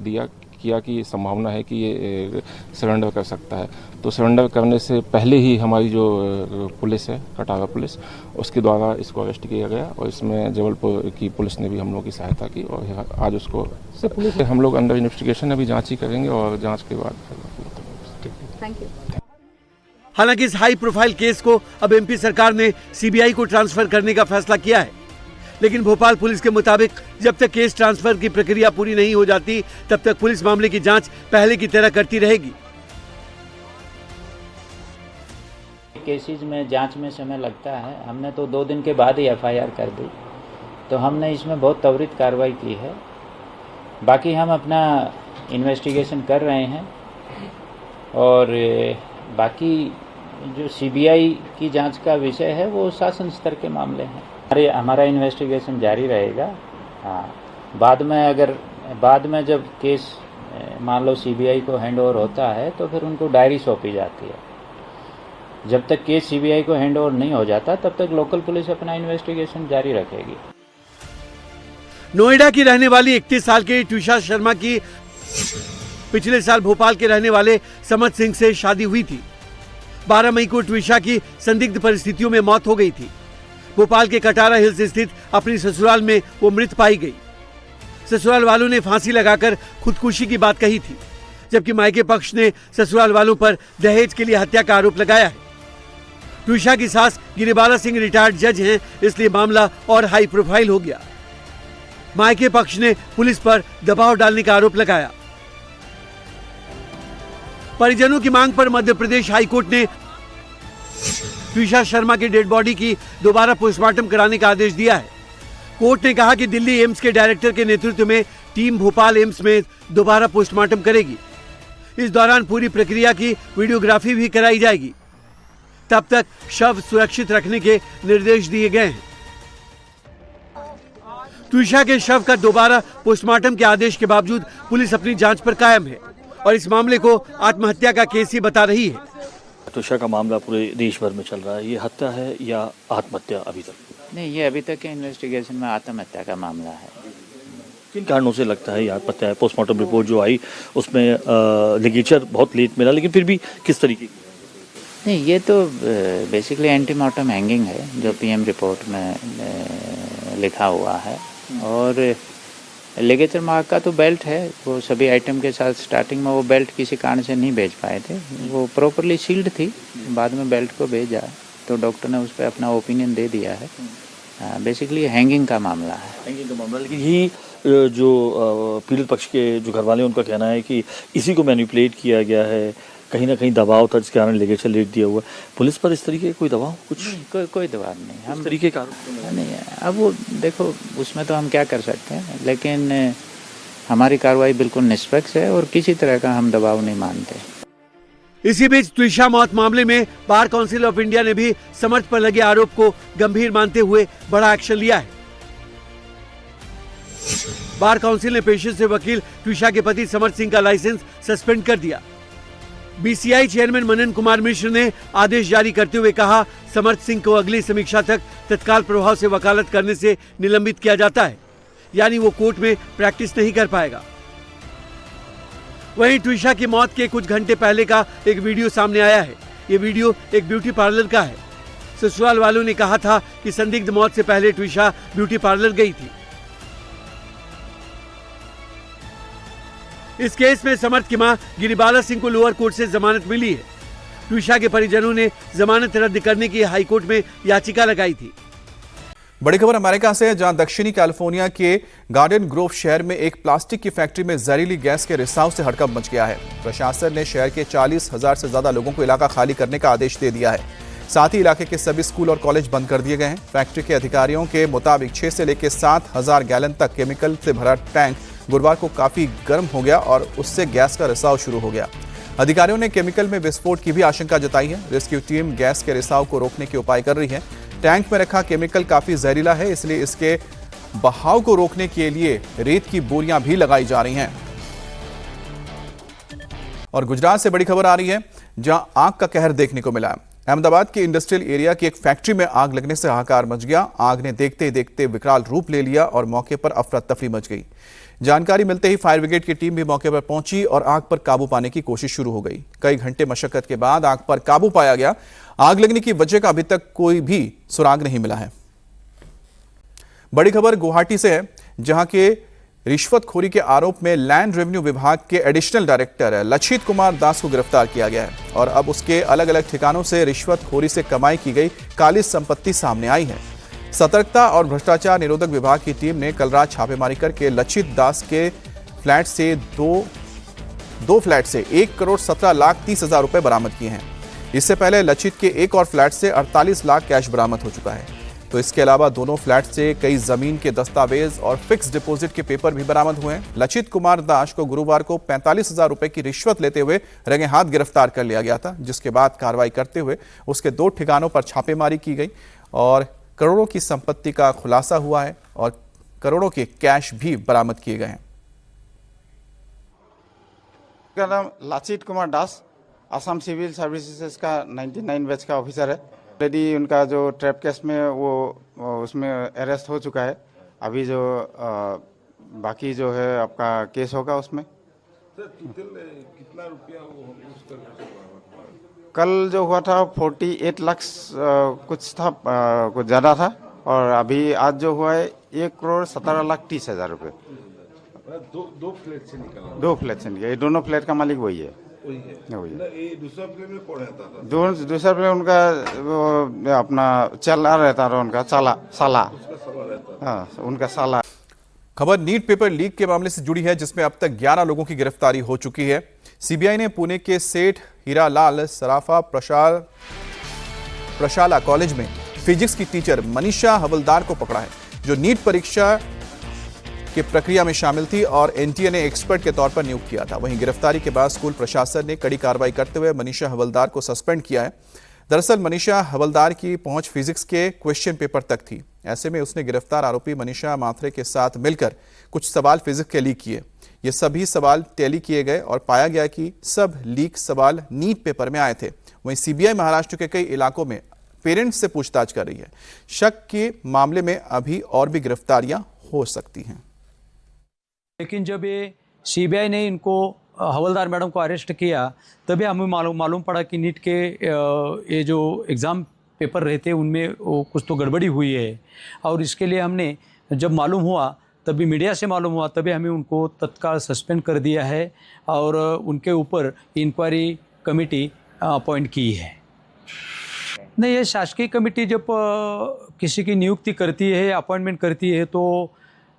किया कि संभावना है कि ये सरेंडर कर सकता है, तो सरेंडर करने से पहले ही हमारी जो पुलिस है, कटारा पुलिस, उसके द्वारा इसको अरेस्ट किया गया और इसमें जबलपुर की पुलिस ने भी हम लोग की सहायता की और आज उसको हम लोग अंडर इन्वेस्टिगेशन अभी जांच ही करेंगे और जांच के बाद। Thank you. हालांकि इस हाई प्रोफाइल केस को अब एमपी सरकार ने सीबीआई को ट्रांसफर करने का फैसला किया है, लेकिन भोपाल पुलिस के मुताबिक जब तक केस ट्रांसफर की प्रक्रिया पूरी नहीं हो जाती तब तक पुलिस मामले की जांच पहले की तरह करती रहेगी। केसेस में जांच में समय लगता है। हमने तो 2 दिन के बाद ही एफआईआर कर दी, तो हमने इसमें बहुत त्वरित कार्रवाई की है। बाकी हम अपना इन्वेस्टिगेशन कर रहे हैं और बाकी जो सीबीआई की जांच का विषय है वो शासन स्तर के मामले हैं। हमारा इन्वेस्टिगेशन जारी रहेगा। हाँ, बाद में जब केस मान लो सीबीआई को हैंड ओवर होता है तो फिर उनको डायरी सौंपी जाती है। जब तक केस सीबीआई को हैंड ओवर नहीं हो जाता तब तक लोकल पुलिस अपना इन्वेस्टिगेशन जारी रखेगी। नोएडा की रहने वाली 31 साल की ट्विशा शर्मा की पिछले साल भोपाल के रहने वाले समर्थ सिंह से शादी हुई थी। 12 मई को ट्विशा की संदिग्ध परिस्थितियों में मौत हो गई थी। भोपाल के कटारा हिल्स स्थित अपनी ससुराल में वो मृत पाई गई। ससुराल वालों ने फांसी लगाकर खुदकुशी की बात कही थी, जबकि मायके पक्ष ने ससुराल वालों पर दहेज के लिए हत्या का आरोप लगाया है। ट्विशा की सास गिरिबाला सिंह रिटायर्ड जज हैं, इसलिए मामला और हाई प्रोफाइल हो गया। मायके पक्ष ने पुलिस पर दबाव डालने का आरोप लगाया। परिजनों की मांग पर मध्य प्रदेश हाईकोर्ट ने ट्विशा शर्मा की डेड बॉडी की दोबारा पोस्टमार्टम कराने का आदेश दिया है। कोर्ट ने कहा कि दिल्ली एम्स के डायरेक्टर के नेतृत्व में टीम भोपाल एम्स में दोबारा पोस्टमार्टम करेगी। इस दौरान पूरी प्रक्रिया की वीडियोग्राफी भी कराई जाएगी। तब तक शव सुरक्षित रखने के निर्देश दिए गए हैं। ट्विशा के शव का दोबारा पोस्टमार्टम के आदेश के बावजूद पुलिस अपनी जांच पर कायम है और इस मामले को आत्महत्या का केस ही बता रही है। ट्विशा का मामला पूरे देश भर में चल रहा है, ये हत्या है या आत्महत्या अभी तक? नहीं, ये अभी तक के इन्वेस्टिगेशन में आत्महत्या का मामला है। किन कारणों से लगता है ये आत्महत्या है? पोस्टमार्टम रिपोर्ट जो आई उसमें लिगेचर बहुत लेट मिला, लेकिन फिर भी किस तरीके की? नहीं, ये तो बेसिकली एंटीमॉर्टम हैंगिंग है जो पीएम रिपोर्ट में लिखा हुआ है। और लिगेचर मार्क का तो बेल्ट है, वो सभी आइटम के साथ स्टार्टिंग में वो बेल्ट किसी कारण से नहीं भेज पाए थे, वो प्रॉपरली सील्ड थी, बाद में बेल्ट को भेजा तो डॉक्टर ने उस पर अपना ओपिनियन दे दिया है। बेसिकली हैंगिंग का मामला है। हैंगिंग का मामला, लेकिन यही जो पीड़ित पक्ष के जो घर वाले हैं उनका कहना है कि इसी को मैनिपुलेट किया गया है, कहीं ना कहीं दबाव था जिसके कारण लिगेचर लेट दिया हुआ। पुलिस पर इस तरीके कोई दबाव कुछ? कोई दबाव नहीं, हम तरीके का नहीं। अब वो देखो, उसमें तो हम क्या कर सकते हैं, लेकिन हमारी कार्रवाई बिल्कुल निष्पक्ष है और किसी तरह का हम दबाव नहीं मानते। इसी बीच ट्विशा मौत मामले में बार काउंसिल ऑफ इंडिया ने भी समर्थ पर लगे आरोप को गंभीर मानते हुए बड़ा एक्शन लिया है। बार काउंसिल ने पेशे से वकील ट्विशा के पति समर्थ सिंह का लाइसेंस सस्पेंड कर दिया। बीसीआई चेयरमैन मनन कुमार मिश्र ने आदेश जारी करते हुए कहा, समर्थ सिंह को अगली समीक्षा तक तत्काल प्रभाव से वकालत करने से निलंबित किया जाता है, यानी वो कोर्ट में प्रैक्टिस नहीं कर पाएगा। वहीं ट्विशा की मौत के कुछ घंटे पहले का एक वीडियो सामने आया है। ये वीडियो एक ब्यूटी पार्लर का है। ससुराल वालों ने कहा था कि संदिग्ध मौत से पहले ट्विशा ब्यूटी पार्लर गई थी। इस केस में समर्थ की मां गिरिबाला सिंह को लोअर कोर्ट से जमानत मिली है। ट्विशा के परिजनों ने जमानत रद्द करने की हाईकोर्ट में याचिका लगाई थी। बड़ी खबर अमेरिका से है, जहां दक्षिणी कैलिफोर्निया के गार्डन ग्रोव शहर में एक प्लास्टिक की फैक्ट्री में जहरीली गैस के रिसाव से हड़कंप मच गया है। प्रशासन ने शहर के 40,000 से ज्यादा लोगों को इलाका खाली करने का आदेश दे दिया है। साथ ही इलाके के सभी स्कूल और कॉलेज बंद कर दिए गए हैं। फैक्ट्री के अधिकारियों के मुताबिक 6 से लेकर 7,000 गैलन तक केमिकल से भरा टैंक गुरुवार को काफी गर्म हो गया और उससे गैस का रिसाव शुरू हो गया। अधिकारियों ने केमिकल में विस्फोट की भी आशंका जताई है। रेस्क्यू टीम गैस के रिसाव को रोकने के उपाय कर रही है। टैंक में रखा केमिकल काफी जहरीला है, इसलिए इसके बहाव को रोकने के लिए रेत की बोरियां भी लगाई जा रही हैं। और गुजरात से बड़ी खबर आ रही है, जहां आग का कहर देखने को मिला। अहमदाबाद के इंडस्ट्रियल एरिया की एक फैक्ट्री में आग लगने से हाहाकार मच गया। आग ने देखते ही देखते विकराल रूप ले लिया और मौके पर अफरा तफरी मच गई। जानकारी मिलते ही फायर ब्रिगेड की टीम भी मौके पर पहुंची और आग पर काबू पाने की कोशिश शुरू हो गई। कई घंटे मशक्कत के बाद आग पर काबू पाया गया। आग लगने की वजह का अभी तक कोई भी सुराग नहीं मिला है। बड़ी खबर गुवाहाटी से है, जहां के रिश्वतखोरी के आरोप में लैंड रेवेन्यू विभाग के एडिशनल डायरेक्टर लचित कुमार दास को गिरफ्तार किया गया है और अब उसके अलग अलग ठिकानों से रिश्वतखोरी से कमाई की गई काली संपत्ति सामने आई है। सतर्कता और भ्रष्टाचार निरोधक विभाग की टीम ने कल रात छापेमारी करके लचित दास के फ्लैट से दो फ्लैट से 1,17,30,000 रुपए बरामद किए हैं। इससे पहले लचित के एक और फ्लैट से 48 लाख कैश बरामद हो चुका है। तो इसके अलावा दोनों फ्लैट से कई जमीन के दस्तावेज और फिक्स डिपॉजिट के पेपर भी बरामद हुए हैं। लचित कुमार दास को गुरुवार को 45,000 रुपए की रिश्वत लेते हुए रंगे हाथ गिरफ्तार कर लिया गया था, जिसके बाद कार्रवाई करते हुए उसके 2 ठिकानों पर छापेमारी की गई और करोड़ों की संपत्ति का खुलासा हुआ है और करोड़ों के कैश भी बरामद किए गए हैं। का नाम लचित कुमार दास, असम सिविल सर्विसेज का 99 बैच का ऑफिसर है। ऑलरेडी उनका जो ट्रैप केस में वो उसमें अरेस्ट हो चुका है। अभी जो बाकी जो है आपका केस होगा उसमें। कितना रुपया कल जो हुआ था 48 लाख कुछ था, कुछ ज़्यादा था, और अभी आज जो हुआ है 1,17,30,000 रुपये। दो फ्लैट से निकाला। 2 फ्लैट से निकाला। ये दोनों फ्लैट का मालिक वही है। दूसरा फ्लैट में कौन रहता था? दूसरा फ्लैट उनका अपना चला रहता था, उनका साला। हाँ, उनका साला। खबर नीट पेपर लीक के मामले से जुड़ी है, जिसमें अब तक 11 लोगों की गिरफ्तारी हो चुकी है। सीबीआई ने पुणे के सेठ हीरालाल सराफा प्रशाला कॉलेज में फिजिक्स की टीचर मनीषा हवलदार को पकड़ा है, जो नीट परीक्षा की प्रक्रिया में शामिल थी और एनटीए ने एक्सपर्ट के तौर पर नियुक्त किया था। वहीं गिरफ्तारी के बाद स्कूल प्रशासन ने कड़ी कार्रवाई करते हुए मनीषा हवलदार को सस्पेंड किया है। दरअसल मनीषा हवलदार की पहुंच फिजिक्स के क्वेश्चन पेपर तक थी। ऐसे में उसने गिरफ्तार आरोपी मनीषा माथुरे के साथ मिलकर कुछ सवाल फिजिक्स के लीक किए। ये सभी सवाल टैली किए गए और पाया गया कि सब लीक सवाल नीट पेपर में आए थे। वहीं सीबीआई महाराष्ट्र के कई इलाकों में पेरेंट्स से पूछताछ कर रही है। शक के मामले में अभी और भी गिरफ्तारियां हो सकती हैं। लेकिन जब ये सीबीआई ने इनको हवलदार मैडम को अरेस्ट किया, तभी हमें मालूम पड़ा कि नीट के ये जो एग्ज़ाम पेपर रहते उनमें कुछ तो गड़बड़ी हुई है। और इसके लिए हमने जब मालूम हुआ, तभी मीडिया से मालूम हुआ, तभी हमें उनको तत्काल सस्पेंड कर दिया है और उनके ऊपर इंक्वायरी कमेटी अपॉइंट की है। नहीं, ये शासकीय कमेटी जब किसी की नियुक्ति करती है, अपॉइंटमेंट करती है, तो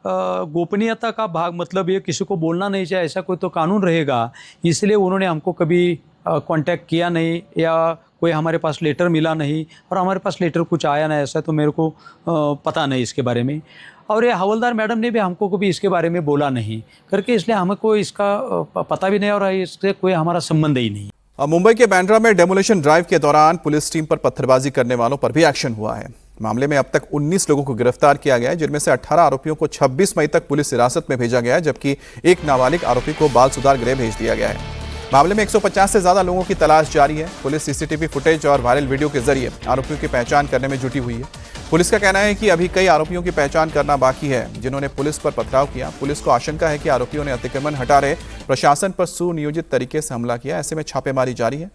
गोपनीयता का भाग, मतलब ये किसी को बोलना नहीं चाहिए, ऐसा कोई तो कानून रहेगा। इसलिए उन्होंने हमको कभी कांटेक्ट किया नहीं या कोई हमारे पास लेटर मिला नहीं, और हमारे पास लेटर कुछ आया नहीं, ऐसा तो मेरे को पता नहीं इसके बारे में। और ये हवलदार मैडम ने भी हमको कभी इसके बारे में बोला नहीं करके, इसलिए हमको इसका पता भी नहीं और इससे कोई हमारा संबंध ही नहीं। मुंबई के बांद्रा में डेमोलिशन ड्राइव के दौरान पुलिस टीम पर पत्थरबाजी करने वालों पर भी एक्शन हुआ है। मामले में अब तक 19 लोगों को गिरफ्तार किया गया है, जिनमें से 18 आरोपियों को 26 मई तक पुलिस हिरासत में भेजा गया है, जबकि एक नाबालिग आरोपी को बाल सुधार गृह भेज दिया गया है। मामले में 150 से ज्यादा लोगों की तलाश जारी है। पुलिस सीसीटीवी फुटेज और वायरल वीडियो के जरिए आरोपियों की पहचान करने में जुटी हुई है। पुलिस का कहना है कि अभी कई आरोपियों की पहचान करना बाकी है, जिन्होंने पुलिस पर पथराव किया। पुलिस को आशंका है कि आरोपियों ने अतिक्रमण हटा रहे प्रशासन पर सुनियोजित तरीके से हमला किया। ऐसे में छापेमारी जारी है।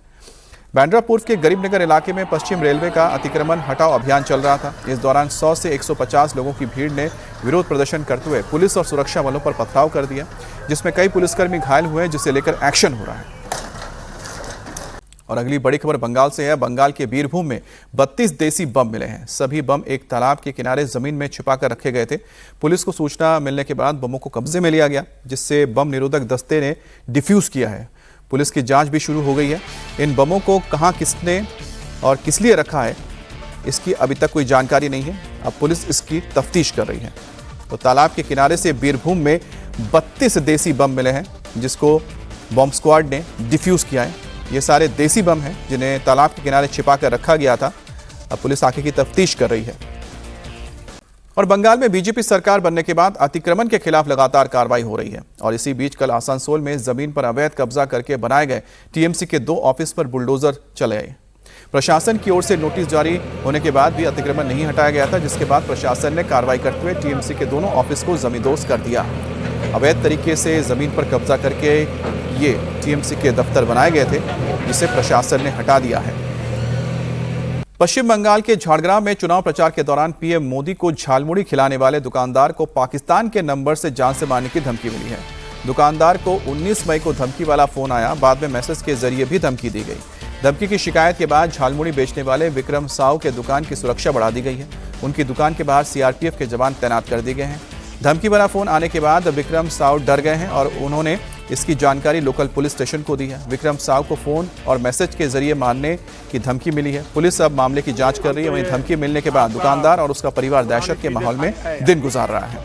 बांद्रा पूर्व के गरीबनगर इलाके में पश्चिम रेलवे का अतिक्रमण हटाओ अभियान चल रहा था। इस दौरान 100 से 150 लोगों की भीड़ ने विरोध प्रदर्शन करते हुए पुलिस और सुरक्षा बलों पर पथराव कर दिया, जिसमें कई पुलिसकर्मी घायल हुए, जिसे लेकर एक्शन हो रहा है। और अगली बड़ी खबर बंगाल से है। बंगाल के बीरभूम में 32 देसी बम मिले हैं। सभी बम एक तालाब के किनारे जमीन में छिपाकर रखे गए थे। पुलिस को सूचना मिलने के बाद बमों को कब्जे में लिया गया, जिससे बम निरोधक दस्ते ने डिफ्यूज किया है। पुलिस की जांच भी शुरू हो गई है। इन बमों को कहां, किसने और किस लिए रखा है, इसकी अभी तक कोई जानकारी नहीं है। अब पुलिस इसकी तफ्तीश कर रही है। तो तालाब के किनारे से बीरभूम में 32 देसी बम मिले हैं, जिसको बम स्क्वाड ने डिफ्यूज किया है। ये सारे देसी बम हैं, जिन्हें तालाब के किनारे छिपा कर रखा गया था। अब पुलिस आगे की तफ्तीश कर रही है। और बंगाल में बीजेपी सरकार बनने के बाद अतिक्रमण के खिलाफ लगातार कार्रवाई हो रही है। और इसी बीच कल आसनसोल में जमीन पर अवैध कब्जा करके बनाए गए टीएमसी के 2 ऑफिस पर बुलडोजर चले आए। प्रशासन की ओर से नोटिस जारी होने के बाद भी अतिक्रमण नहीं हटाया गया था, जिसके बाद प्रशासन ने कार्रवाई करते हुए टीएमसी के दोनों ऑफिस को जमींदोज कर दिया। अवैध तरीके से जमीन पर कब्जा करके ये टीएमसी के दफ्तर बनाए गए थे, जिसे प्रशासन ने हटा दिया है। पश्चिम बंगाल के झाड़ग्राम में चुनाव प्रचार के दौरान पीएम मोदी को झालमुड़ी खिलाने वाले दुकानदार को पाकिस्तान के नंबर से जान से मारने की धमकी मिली है। दुकानदार को 19 मई को धमकी वाला फोन आया। बाद में मैसेज के जरिए भी धमकी दी गई। धमकी की शिकायत के बाद झालमुड़ी बेचने वाले विक्रम साव के दुकान की सुरक्षा बढ़ा दी गई है। उनकी दुकान के बाहर सीआरपीएफ के जवान तैनात कर दिए गए हैं। धमकी भरा फोन आने के बाद विक्रम साव डर गए हैं और उन्होंने इसकी जानकारी लोकल पुलिस स्टेशन को दी है। विक्रम साव को फोन और मैसेज के जरिए मारने की धमकी मिली है। पुलिस अब मामले की जांच कर रही है। वहीं धमकी मिलने के बाद दुकानदार और उसका परिवार दहशत के माहौल में दिन गुजार रहा है।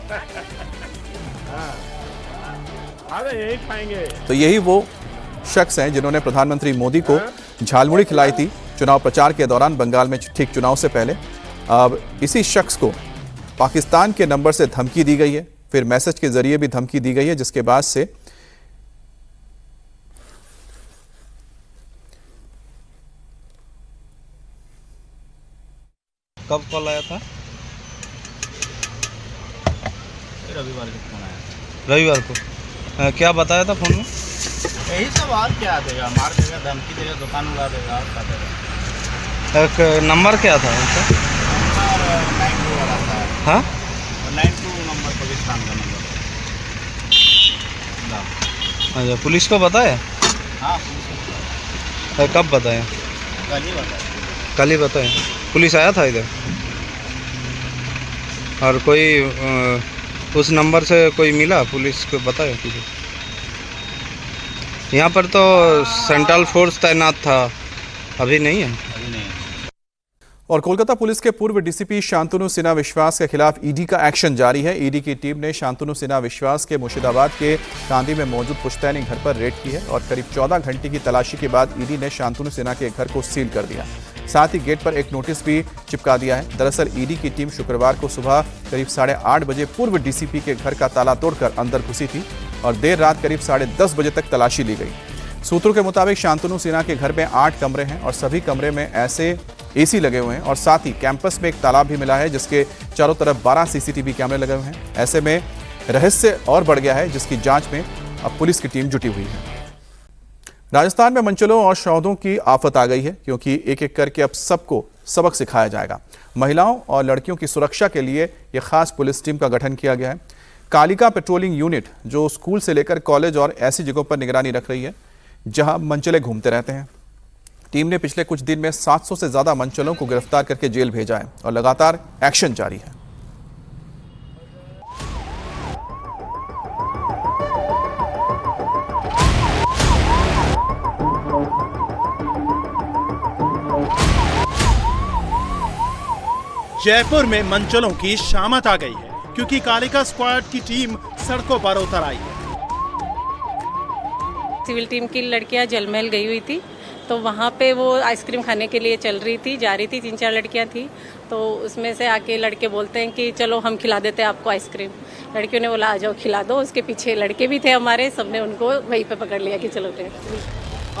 तो यही वो शख्स हैं जिन्होंने प्रधानमंत्री मोदी को झालमुड़ी खिलाई थी चुनाव प्रचार के दौरान बंगाल में, ठीक चुनाव से पहले। अब इसी शख्स को पाकिस्तान के नंबर से धमकी दी गई है, फिर मैसेज के जरिए भी धमकी दी गई है, जिसके बाद से कब कॉल आया था? रविवार को फोन आया। रविवार को क्या बताया था फोन में? यही सब और क्या देगा, मार देगा, धमकी देगा, दुकान उड़ा देगा और क्या देगा। नंबर क्या था उनका? नंबर 92 वाला था। हाँ 92 नंबर पाकिस्तान का नंबर। अच्छा, पुलिस को बताया? हाँ पुलिस को। कब बताया? कल ही बताया। कल ही बताया। पुलिस आया था इधर? और कोई उस नंबर से कोई मिला, पुलिस को बताया किसी? यहाँ पर तो सेंट्रल फोर्स तैनात था, अभी नहीं है। और कोलकाता पुलिस के पूर्व डीसीपी शांतनु सिन्हा विश्वास के खिलाफ ईडी का एक्शन जारी है। ईडी की टीम ने शांतनु सिन्हा विश्वास के मुर्शिदाबाद के कांदी में मौजूद पुश्तैनी घर पर रेड की है और करीब 14 घंटे की तलाशी के बाद ईडी ने शांतनु सिन्हा के घर को सील कर दिया। साथ ही गेट पर एक नोटिस भी चिपका दिया है। दरअसल ईडी की टीम शुक्रवार को सुबह करीब 8:30 बजे पूर्व डीसीपी के घर का ताला तोड़कर अंदर घुसी थी और देर रात करीब 10:30 बजे तक तलाशी ली गई। सूत्रों के मुताबिक शांतनु सिन्हा के घर में 8 कमरे हैं और सभी कमरे में ऐसे एसी लगे हुए हैं और साथ ही कैंपस में एक तालाब भी मिला है जिसके चारों तरफ 12 सीसीटीवी कैमरे लगे हुए हैं। ऐसे में रहस्य और बढ़ गया है जिसकी जांच में अब पुलिस की टीम जुटी हुई है। राजस्थान में मंचलों और शौधों की आफत आ गई है क्योंकि एक एक करके अब सबको सबक सिखाया जाएगा। महिलाओं और लड़कियों की सुरक्षा के लिए यह खास पुलिस टीम का गठन किया गया है। कालिका पेट्रोलिंग यूनिट जो स्कूल से लेकर कॉलेज और ऐसी जगहों पर निगरानी रख रही है जहां मंचले घूमते रहते हैं। टीम ने पिछले कुछ दिन में 700 से ज्यादा मंचलों को गिरफ्तार करके जेल भेजा है और लगातार एक्शन जारी है। जयपुर में मंचलों की शामत आ गई है क्योंकि कालिका स्क्वाड की टीम सड़कों पर उतर आई है। सिविल टीम की लड़कियां जलमहल गई हुई थी तो वहाँ पे वो आइसक्रीम खाने के लिए चल रही थी, जा रही थी, 3-4 लड़कियाँ थी तो उसमें से आके लड़के बोलते हैं कि चलो हम खिला देते हैं आपको आइसक्रीम। लड़कियों ने बोला आ जाओ खिला दो। उसके पीछे लड़के भी थे हमारे, सबने उनको वहीं पे पकड़ लिया कि चलो थे।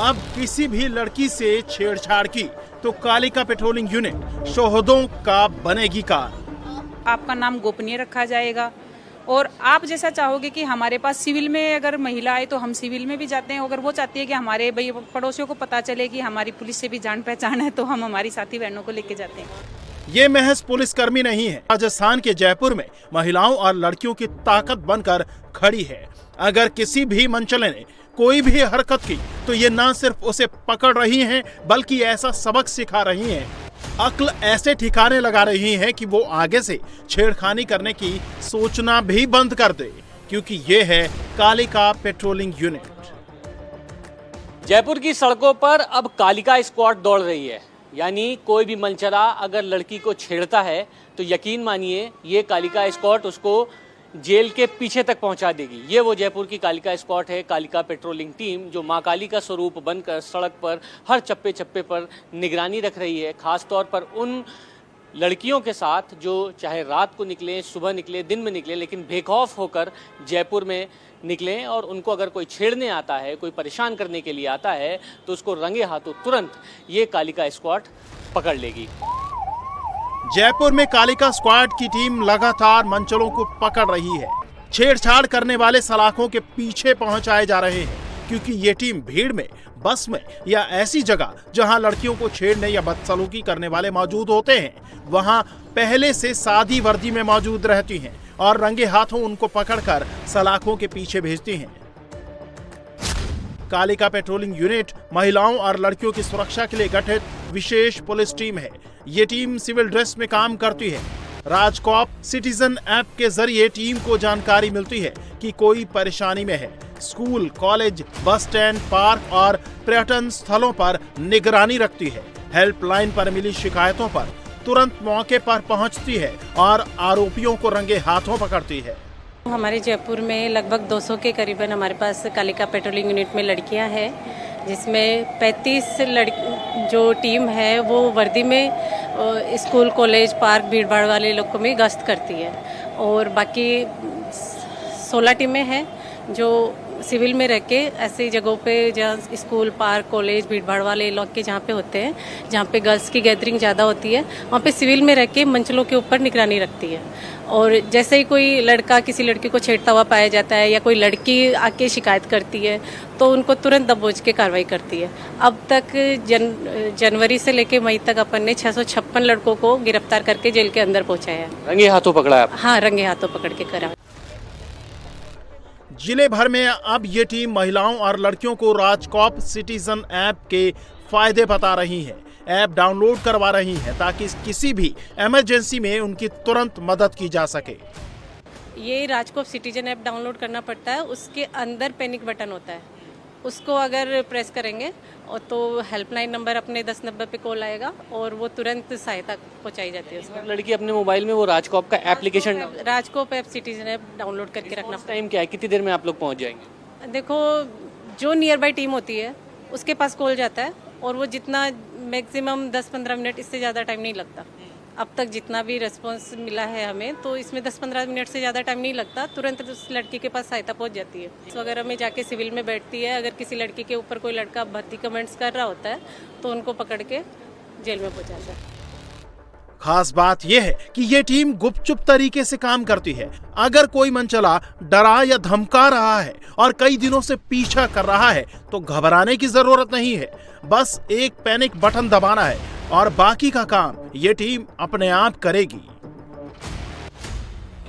अब किसी भी लड़की से छेड़छाड़ की तो कालिका पेट्रोलिंग यूनिट शोहदों का बनेगी कार। आपका नाम गोपनीय रखा जाएगा और आप जैसा चाहोगे कि हमारे पास सिविल में अगर महिला आए तो हम सिविल में भी जाते हैं। अगर वो चाहती है कि हमारे भाई पड़ोसियों को पता चले कि हमारी पुलिस से भी जान पहचान है तो हम हमारी साथी बहनों को लेके जाते हैं। ये महज पुलिसकर्मी नहीं है, राजस्थान के जयपुर में महिलाओं और लड़कियों की ताकत बनकर खड़ी है। अगर किसी भी मंचले ने कोई भी हरकत की तो ये न सिर्फ उसे पकड़ रही हैं बल्कि ऐसा सबक सिखा रही हैं, अक्ल ऐसे ठिकाने लगा रही हैं कि वो आगे से छेड़खानी करने की सोचना भी बंद कर दे, क्योंकि ये है कालिका पेट्रोलिंग यूनिट। जयपुर की सड़कों पर अब कालिका स्क्वाड दौड़ रही है, यानी कोई भी मंचला अगर लड़की को छेड़ता है तो यकीन मानिए ये कालिका स्क्वाड उसको जेल के पीछे तक पहुंचा देगी। ये वो जयपुर की कालिका स्क्वाड है, कालिका पेट्रोलिंग टीम, जो मां काली का स्वरूप बनकर सड़क पर हर चप्पे चप्पे पर निगरानी रख रही है। खास तौर पर उन लड़कियों के साथ जो चाहे रात को निकलें, सुबह निकले, दिन में निकले, लेकिन बेखौफ होकर जयपुर में निकलें और उनको अगर कोई छेड़ने आता है, कोई परेशान करने के लिए आता है तो उसको रंगे हाथों तुरंत ये कालिका स्क्वाड पकड़ लेगी। जयपुर में कालिका स्क्वाड की टीम लगातार मंचलों को पकड़ रही है। छेड़छाड़ करने वाले सलाखों के पीछे पहुंचाए जा रहे हैं क्योंकि ये टीम भीड़ में, बस में या ऐसी जगह जहां लड़कियों को छेड़ने या बदसलूकी करने वाले मौजूद होते हैं वहां पहले से सादी वर्दी में मौजूद रहती हैं और रंगे हाथों उनको पकड़कर सलाखों के पीछे भेजती हैं। कालिका पेट्रोलिंग यूनिट महिलाओं और लड़कियों की सुरक्षा के लिए गठित विशेष पुलिस टीम है। ये टीम सिविल ड्रेस में काम करती है। राजकॉप सिटीजन ऐप के जरिए टीम को जानकारी मिलती है कि कोई परेशानी में है। School, college, bus stand, park और पर्यटन स्थलों पर निगरानी रखती है। हेल्पलाइन पर मिली शिकायतों पर तुरंत मौके पर पहुंचती है और आरोपियों को रंगे हाथों पकड़ती है। हमारे जयपुर में लगभग 200 के करीबन हमारे पास कालिका पेट्रोलिंग यूनिट में लड़कियां हैं, जिसमें 35 जो टीम है वो वर्दी में स्कूल, कॉलेज, पार्क, भीड़ भाड़ वाले इलाकों में गश्त करती है और बाकी 16 टीमें हैं जो सिविल में रह के ऐसी जगहों पे जहाँ स्कूल, पार्क, कॉलेज, भीड़ भाड़ वाले इलाके जहाँ पे होते हैं, जहाँ पे गर्ल्स की गैदरिंग ज़्यादा होती है, वहाँ पे सिविल में रह के मंचलों के ऊपर निगरानी रखती है। और जैसे ही कोई लड़का किसी लड़की को छेड़ता हुआ पाया जाता है या कोई लड़की आके शिकायत करती है तो उनको तुरंत दबोच के कार्रवाई करती है। अब तक जनवरी से लेके मई तक अपन ने 656 लड़कों को गिरफ्तार करके जेल के अंदर पहुँचाया है। रंगे हाथों पकड़ा है? हाँ, रंगे हाथों पकड़ के करा। जिले भर में अब ये टीम महिलाओं और लड़कियों को राजकॉप सिटीजन ऐप के फायदे बता रही है। ऐप डाउनलोड करवा रही है ताकि किसी भी इमरजेंसी में उनकी तुरंत मदद की जा सके। ये राजकोप सिटीजन ऐप डाउनलोड करना पड़ता है, उसके अंदर पैनिक बटन होता है, उसको अगर प्रेस करेंगे और तो हेल्पलाइन नंबर अपने 1090 पे कॉल आएगा और वो तुरंत सहायता पहुंचाई जाती है उसको। लड़की अपने मोबाइल में वो राजकोप का application RajCop app citizen app download करके रखना। टाइम क्या है, कितनी देर में आप लोग पहुंच जाएंगे? देखो, जो नियर बाई टीम होती है उसके पास कॉल जाता है और वो जितना मैक्सिमम 10-15 मिनट, इससे ज़्यादा टाइम नहीं लगता। अब तक जितना भी रिस्पांस मिला है हमें, तो इसमें 10-15 मिनट से ज़्यादा टाइम नहीं लगता, तुरंत उस लड़की के पास सहायता पहुंच जाती है। तो वगैरह में जाके सिविल में बैठती है, अगर किसी लड़की के ऊपर कोई लड़का भद्दी कमेंट्स कर रहा होता है तो उनको पकड़ के जेल में पहुंचाता है। खास बात यह है कि ये टीम गुपचुप तरीके से काम करती है। अगर कोई मनचला डरा या धमका रहा है और कई दिनों से पीछा कर रहा है तो घबराने की जरूरत नहीं है, बस एक पैनिक बटन दबाना है और बाकी का काम ये टीम अपने आप करेगी।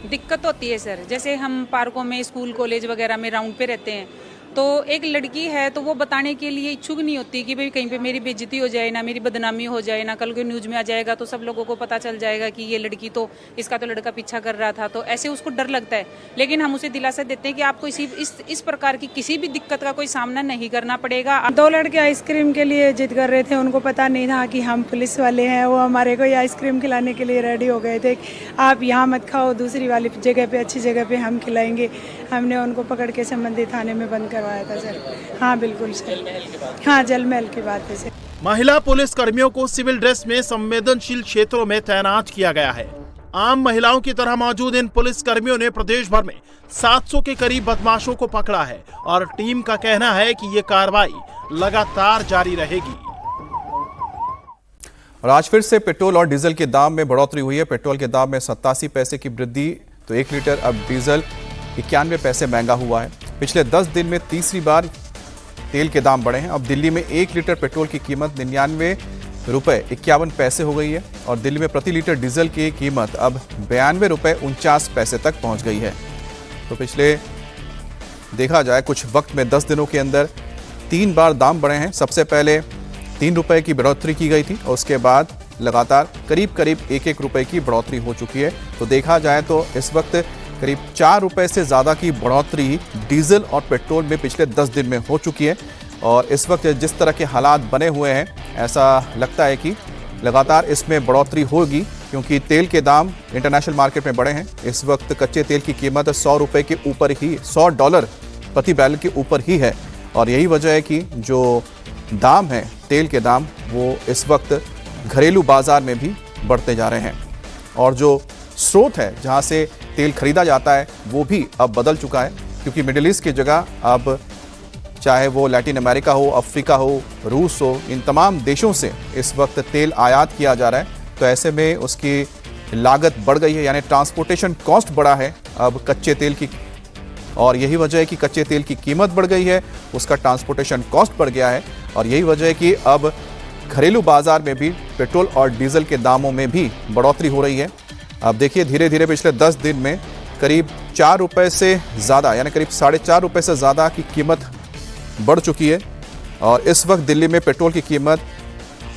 दिक्कत होती है सर, जैसे हम पार्कों में, स्कूल कॉलेज वगैरह में राउंड पे रहते हैं, तो एक लड़की है तो वो बताने के लिए इच्छुक नहीं होती कि भाई कहीं पे मेरी बेइज्जती हो जाए ना, मेरी बदनामी हो जाए ना, कल को न्यूज में आ जाएगा तो सब लोगों को पता चल जाएगा कि ये लड़की तो, इसका तो लड़का पीछा कर रहा था, तो ऐसे उसको डर लगता है। लेकिन हम उसे दिलासा देते हैं कि आपको इस प्रकार की किसी भी दिक्कत का कोई सामना नहीं करना पड़ेगा। 2 लड़के आइसक्रीम के लिए जिद कर रहे थे, उनको पता नहीं था कि हम पुलिस वाले हैं। वो हमारे को आइसक्रीम खिलाने के लिए रेडी हो गए थे, आप यहाँ मत खाओ, दूसरी वाली जगह पे, अच्छी जगह पे हम खिलाएंगे। हमने उनको पकड़ के संबंधित थाने में बंद करवाया था सर। हाँ बिल्कुल सर, हाँ जल महल की बात है सर। महिला पुलिस कर्मियों को सिविल ड्रेस में संवेदनशील क्षेत्रों में तैनात किया गया है। आम महिलाओं की तरह मौजूद इन पुलिस कर्मियों ने प्रदेश भर में 700 के करीब बदमाशों को पकड़ा है और टीम का कहना है कि ये कार्रवाई लगातार जारी रहेगी। और आज फिर से पेट्रोल और डीजल के दाम में बढ़ोतरी हुई है। पेट्रोल के दाम में 87 पैसे की वृद्धि, तो 1 लीटर अब डीजल 91 पैसे महंगा हुआ है। पिछले 10 दिन में तीसरी बार तेल के दाम बढ़े हैं। अब दिल्ली में 1 लीटर पेट्रोल की कीमत 99 रुपये 51 पैसे हो गई है और दिल्ली में प्रति लीटर डीजल की कीमत अब 92 रुपये 49 पैसे तक पहुंच गई है। तो पिछले देखा जाए कुछ वक्त में 10 दिनों के अंदर 3 बार दाम बढ़े हैं। सबसे पहले 3 रुपये की बढ़ोतरी की गई थी और उसके बाद लगातार करीब 1-1 रुपये की बढ़ोतरी हो चुकी है। तो देखा जाए तो इस वक्त करीब 4 रुपये से ज़्यादा की बढ़ोतरी डीजल और पेट्रोल में पिछले 10 दिन में हो चुकी है। और इस वक्त जिस तरह के हालात बने हुए हैं, ऐसा लगता है कि लगातार इसमें बढ़ोतरी होगी, क्योंकि तेल के दाम इंटरनेशनल मार्केट में बढ़े हैं। इस वक्त कच्चे तेल की कीमत $100 के ऊपर ही, $100 प्रति बैरल के ऊपर ही है। और यही वजह है कि जो दाम है तेल के दाम, वो इस वक्त घरेलू बाजार में भी बढ़ते जा रहे हैं। और जो स्रोत है जहां से तेल खरीदा जाता है वो भी अब बदल चुका है, क्योंकि मिडिल ईस्ट की जगह अब चाहे वो लैटिन अमेरिका हो, अफ्रीका हो, रूस हो, इन तमाम देशों से इस वक्त तेल आयात किया जा रहा है। तो ऐसे में उसकी लागत बढ़ गई है, यानी ट्रांसपोर्टेशन कॉस्ट बढ़ा है अब कच्चे तेल की। और यही वजह है कि कच्चे तेल की कीमत बढ़ गई है, उसका ट्रांसपोर्टेशन कॉस्ट बढ़ गया है। और यही वजह है कि अब घरेलू बाजार में भी पेट्रोल और डीजल के दामों में भी बढ़ोतरी हो रही है। अब देखिए धीरे धीरे पिछले 10 दिन में करीब 4 रुपये से ज़्यादा, यानी करीब 4.5 रुपये से ज़्यादा की कीमत बढ़ चुकी है। और इस वक्त दिल्ली में पेट्रोल की कीमत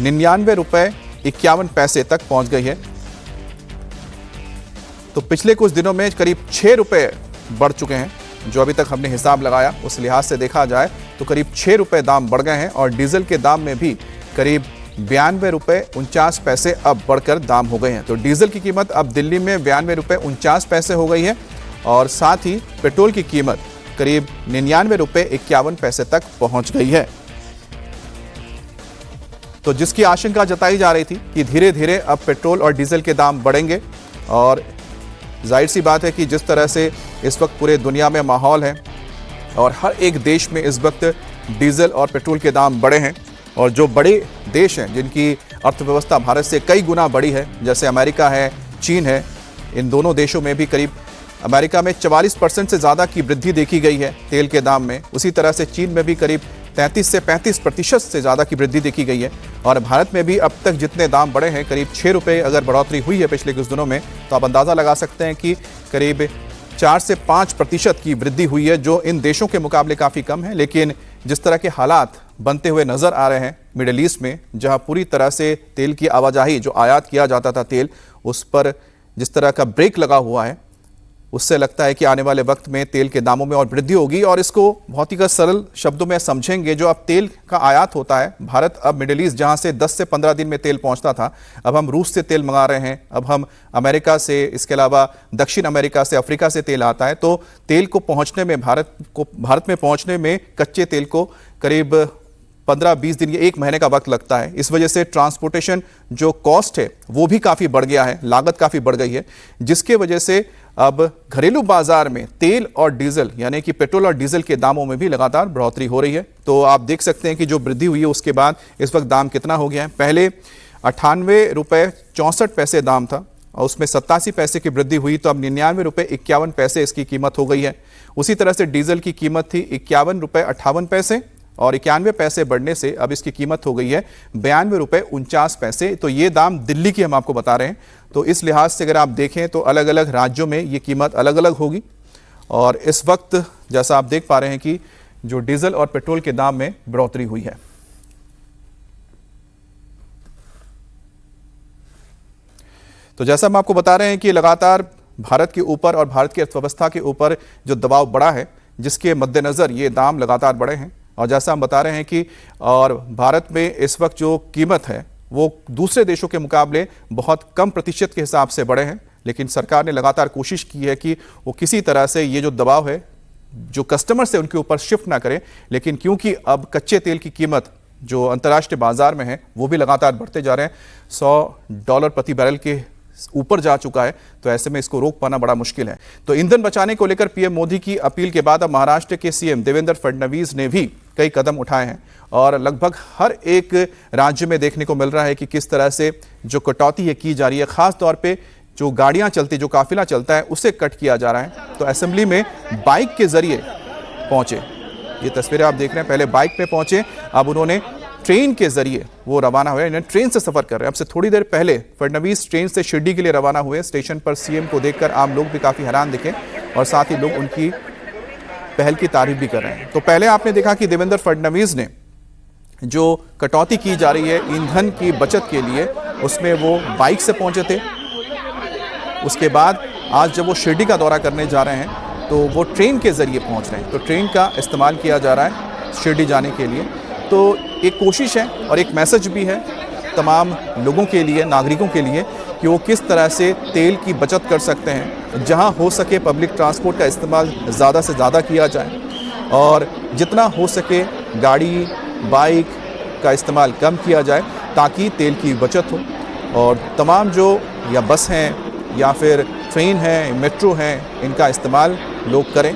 99 रुपये 51 पैसे तक पहुंच गई है। तो पिछले कुछ दिनों में करीब 6 रुपये बढ़ चुके हैं। जो अभी तक हमने हिसाब लगाया उस लिहाज से देखा जाए तो करीब 6 रुपये दाम बढ़ गए हैं। और डीजल के दाम में भी करीब 92 रुपये 49 पैसे अब बढ़कर दाम हो गए हैं। तो डीजल की कीमत अब दिल्ली में 92 रुपये 49 पैसे हो गई है और साथ ही पेट्रोल की कीमत करीब 99 रुपये 51 पैसे तक पहुंच गई है। तो जिसकी आशंका जताई जा रही थी कि धीरे धीरे अब पेट्रोल और डीजल के दाम बढ़ेंगे, और जाहिर सी बात है कि जिस तरह से इस वक्त पूरे दुनिया में माहौल है और हर एक देश में इस वक्त डीजल और पेट्रोल के दाम बढ़े हैं। और जो बड़े देश हैं जिनकी अर्थव्यवस्था भारत से कई गुना बड़ी है, जैसे अमेरिका है, चीन है, इन दोनों देशों में भी करीब अमेरिका में 44% से ज़्यादा की वृद्धि देखी गई है तेल के दाम में। उसी तरह से चीन में भी करीब 33 से 35% से ज़्यादा की वृद्धि देखी गई है। और भारत में भी अब तक जितने दाम बढ़े हैं, करीब 6 रुपये अगर बढ़ोतरी हुई है पिछले कुछ दिनों में, तो आप अंदाज़ा लगा सकते हैं कि करीब 4 से 5% की वृद्धि हुई है, जो इन देशों के मुकाबले काफ़ी कम है। लेकिन जिस तरह के हालात बनते हुए नज़र आ रहे हैं मिडिल ईस्ट में, जहां पूरी तरह से तेल की आवाजाही, जो आयात किया जाता था तेल, उस पर जिस तरह का ब्रेक लगा हुआ है, उससे लगता है कि आने वाले वक्त में तेल के दामों में और वृद्धि होगी। और इसको बहुत ही सरल शब्दों में समझेंगे, जो अब तेल का आयात होता है, भारत अब मिडिल ईस्ट जहां से 10 से 15 दिन में तेल पहुंचता था, अब हम रूस से तेल मंगा रहे हैं, अब हम अमेरिका से, इसके अलावा दक्षिण अमेरिका से, अफ्रीका से तेल आता है। तो तेल को पहुंचने में, भारत में पहुंचने में कच्चे तेल को करीब 15-20 दिन या 1 महीने का वक्त लगता है। इस वजह से ट्रांसपोर्टेशन जो कॉस्ट है वो भी काफ़ी बढ़ गया है, लागत काफ़ी बढ़ गई है, जिसके वजह से अब घरेलू बाजार में तेल और डीजल यानी कि पेट्रोल और डीजल के दामों में भी लगातार बढ़ोतरी हो रही है। तो आप देख सकते हैं कि जो वृद्धि हुई है उसके बाद इस वक्त दाम कितना हो गया है। पहले 98 रुपये 64 पैसे दाम था और उसमें 87 पैसे की वृद्धि हुई, तो अब 99 रुपये 51 पैसे इसकी कीमत हो गई है। उसी तरह से डीजल की कीमत थी 51 रुपये 58 पैसे और 91 पैसे बढ़ने से अब इसकी कीमत हो गई है 92 रुपये 49 पैसे। तो ये दाम दिल्ली की हम आपको बता रहे हैं। तो इस लिहाज से अगर आप देखें तो अलग अलग राज्यों में ये कीमत अलग अलग होगी। और इस वक्त जैसा आप देख पा रहे हैं कि जो डीजल और पेट्रोल के दाम में बढ़ोतरी हुई है। तो जैसा हम आपको बता रहे हैं कि लगातार भारत के ऊपर और भारत की अर्थव्यवस्था के ऊपर जो दबाव बढ़ा है, जिसके मद्देनजर ये दाम लगातार बढ़े हैं। और जैसा हम बता रहे हैं कि और भारत में इस वक्त जो कीमत है वो दूसरे देशों के मुकाबले बहुत कम प्रतिशत के हिसाब से बढ़े हैं, लेकिन सरकार ने लगातार कोशिश की है कि वो किसी तरह से ये जो दबाव है जो कस्टमर से उनके ऊपर शिफ्ट ना करें। लेकिन क्योंकि अब कच्चे तेल की कीमत जो अंतर्राष्ट्रीय बाजार में है वो भी लगातार बढ़ते जा रहे हैं, $100 प्रति बैरल के ऊपर जा चुका है, तो ऐसे में इसको रोक पाना बड़ा मुश्किल है। तो ईंधन बचाने को लेकर पीएम मोदी की अपील के बाद अब महाराष्ट्र के सीएम देवेंद्र फडणवीस ने भी कई कदम उठाए हैं और लगभग हर एक राज्य में देखने को मिल रहा है कि किस तरह से जो कटौती है की जा रही है। खास तौर पे जो गाड़ियां चलती, जो काफिला चलता है उसे कट किया जा रहा है। तो असेंबली में बाइक के जरिए पहुंचे, ये तस्वीरें आप देख रहे हैं, पहले बाइक पे पहुंचे, अब उन्होंने ट्रेन के जरिए वो रवाना हुए, इन्हें ट्रेन से सफर कर रहे हैं। अब से थोड़ी देर पहले फडणवीस ट्रेन से शिरडी के लिए रवाना हुए। स्टेशन पर सीएम को देखकर आम लोग भी काफी हैरान दिखे और साथ ही लोग उनकी पहल की तारीफ भी कर रहे हैं। तो पहले आपने देखा कि देवेंद्र फडणवीस ने जो कटौती की जा रही है ईंधन की बचत के लिए, उसमें वो बाइक से पहुंचे थे। उसके बाद आज जब वो शिरडी का दौरा करने जा रहे हैं तो वो ट्रेन के जरिए पहुंच रहे हैं। तो ट्रेन का इस्तेमाल किया जा रहा है शिरडी जाने के लिए। तो एक कोशिश है और एक मैसेज भी है तमाम लोगों के लिए, नागरिकों के लिए, कि वो किस तरह से तेल की बचत कर सकते हैं। जहां हो सके पब्लिक ट्रांसपोर्ट का इस्तेमाल ज़्यादा से ज़्यादा किया जाए और जितना हो सके गाड़ी, बाइक का इस्तेमाल कम किया जाए ताकि तेल की बचत हो। और तमाम जो या बस हैं या फिर ट्रेन है, मेट्रो हैं, इनका इस्तेमाल लोग करें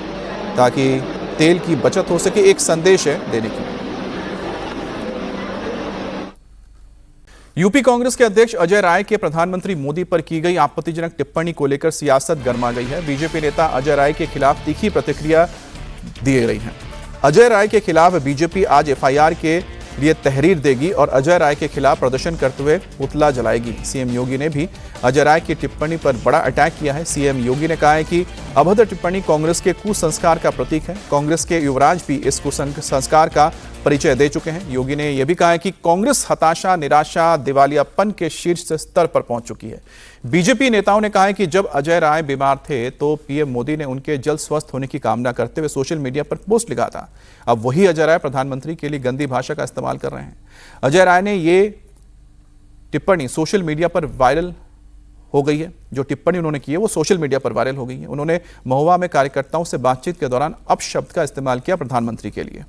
ताकि तेल की बचत हो सके। एक संदेश है देने की। यूपी कांग्रेस के अध्यक्ष अजय राय के प्रधानमंत्री मोदी पर की गई आपत्तिजनक टिप्पणी को लेकर सियासत गर्मा गई है। बीजेपी नेता अजय राय के खिलाफ तीखी प्रतिक्रिया दी गई है। अजय राय के खिलाफ बीजेपी आज एफआईआर के लिए तहरीर देगी और अजय राय के खिलाफ प्रदर्शन करते हुए पुतला जलाएगी। सीएम योगी ने भी अजय राय की टिप्पणी पर बड़ा अटैक किया है। सीएम योगी ने कहा है कि अभद्र टिप्पणी कांग्रेस के कुसंस्कार का प्रतीक है। कांग्रेस के युवराज भी इस कुसंस्कार का परिचय दे चुके हैं। योगी ने यह भी कहा है कि कांग्रेस हताशा, निराशा, दिवालियापन के शीर्ष स्तर पर पहुंच चुकी है। बीजेपी नेताओं ने कहा है कि जब अजय राय बीमार थे तो पीएम मोदी ने उनके जल्द स्वस्थ होने की कामना करते हुए सोशल मीडिया पर पोस्ट लिखा था। अब वही अजय राय प्रधानमंत्री के लिए गंदी भाषा का इस्तेमाल कर रहे हैं। अजय राय ने ये टिप्पणी सोशल मीडिया पर वायरल हो गई है। जो टिप्पणी उन्होंने की है वो सोशल मीडिया पर वायरल हो गई है। उन्होंने महुआ में कार्यकर्ताओं से बातचीत के दौरान अपशब्द का इस्तेमाल किया प्रधानमंत्री के लिए।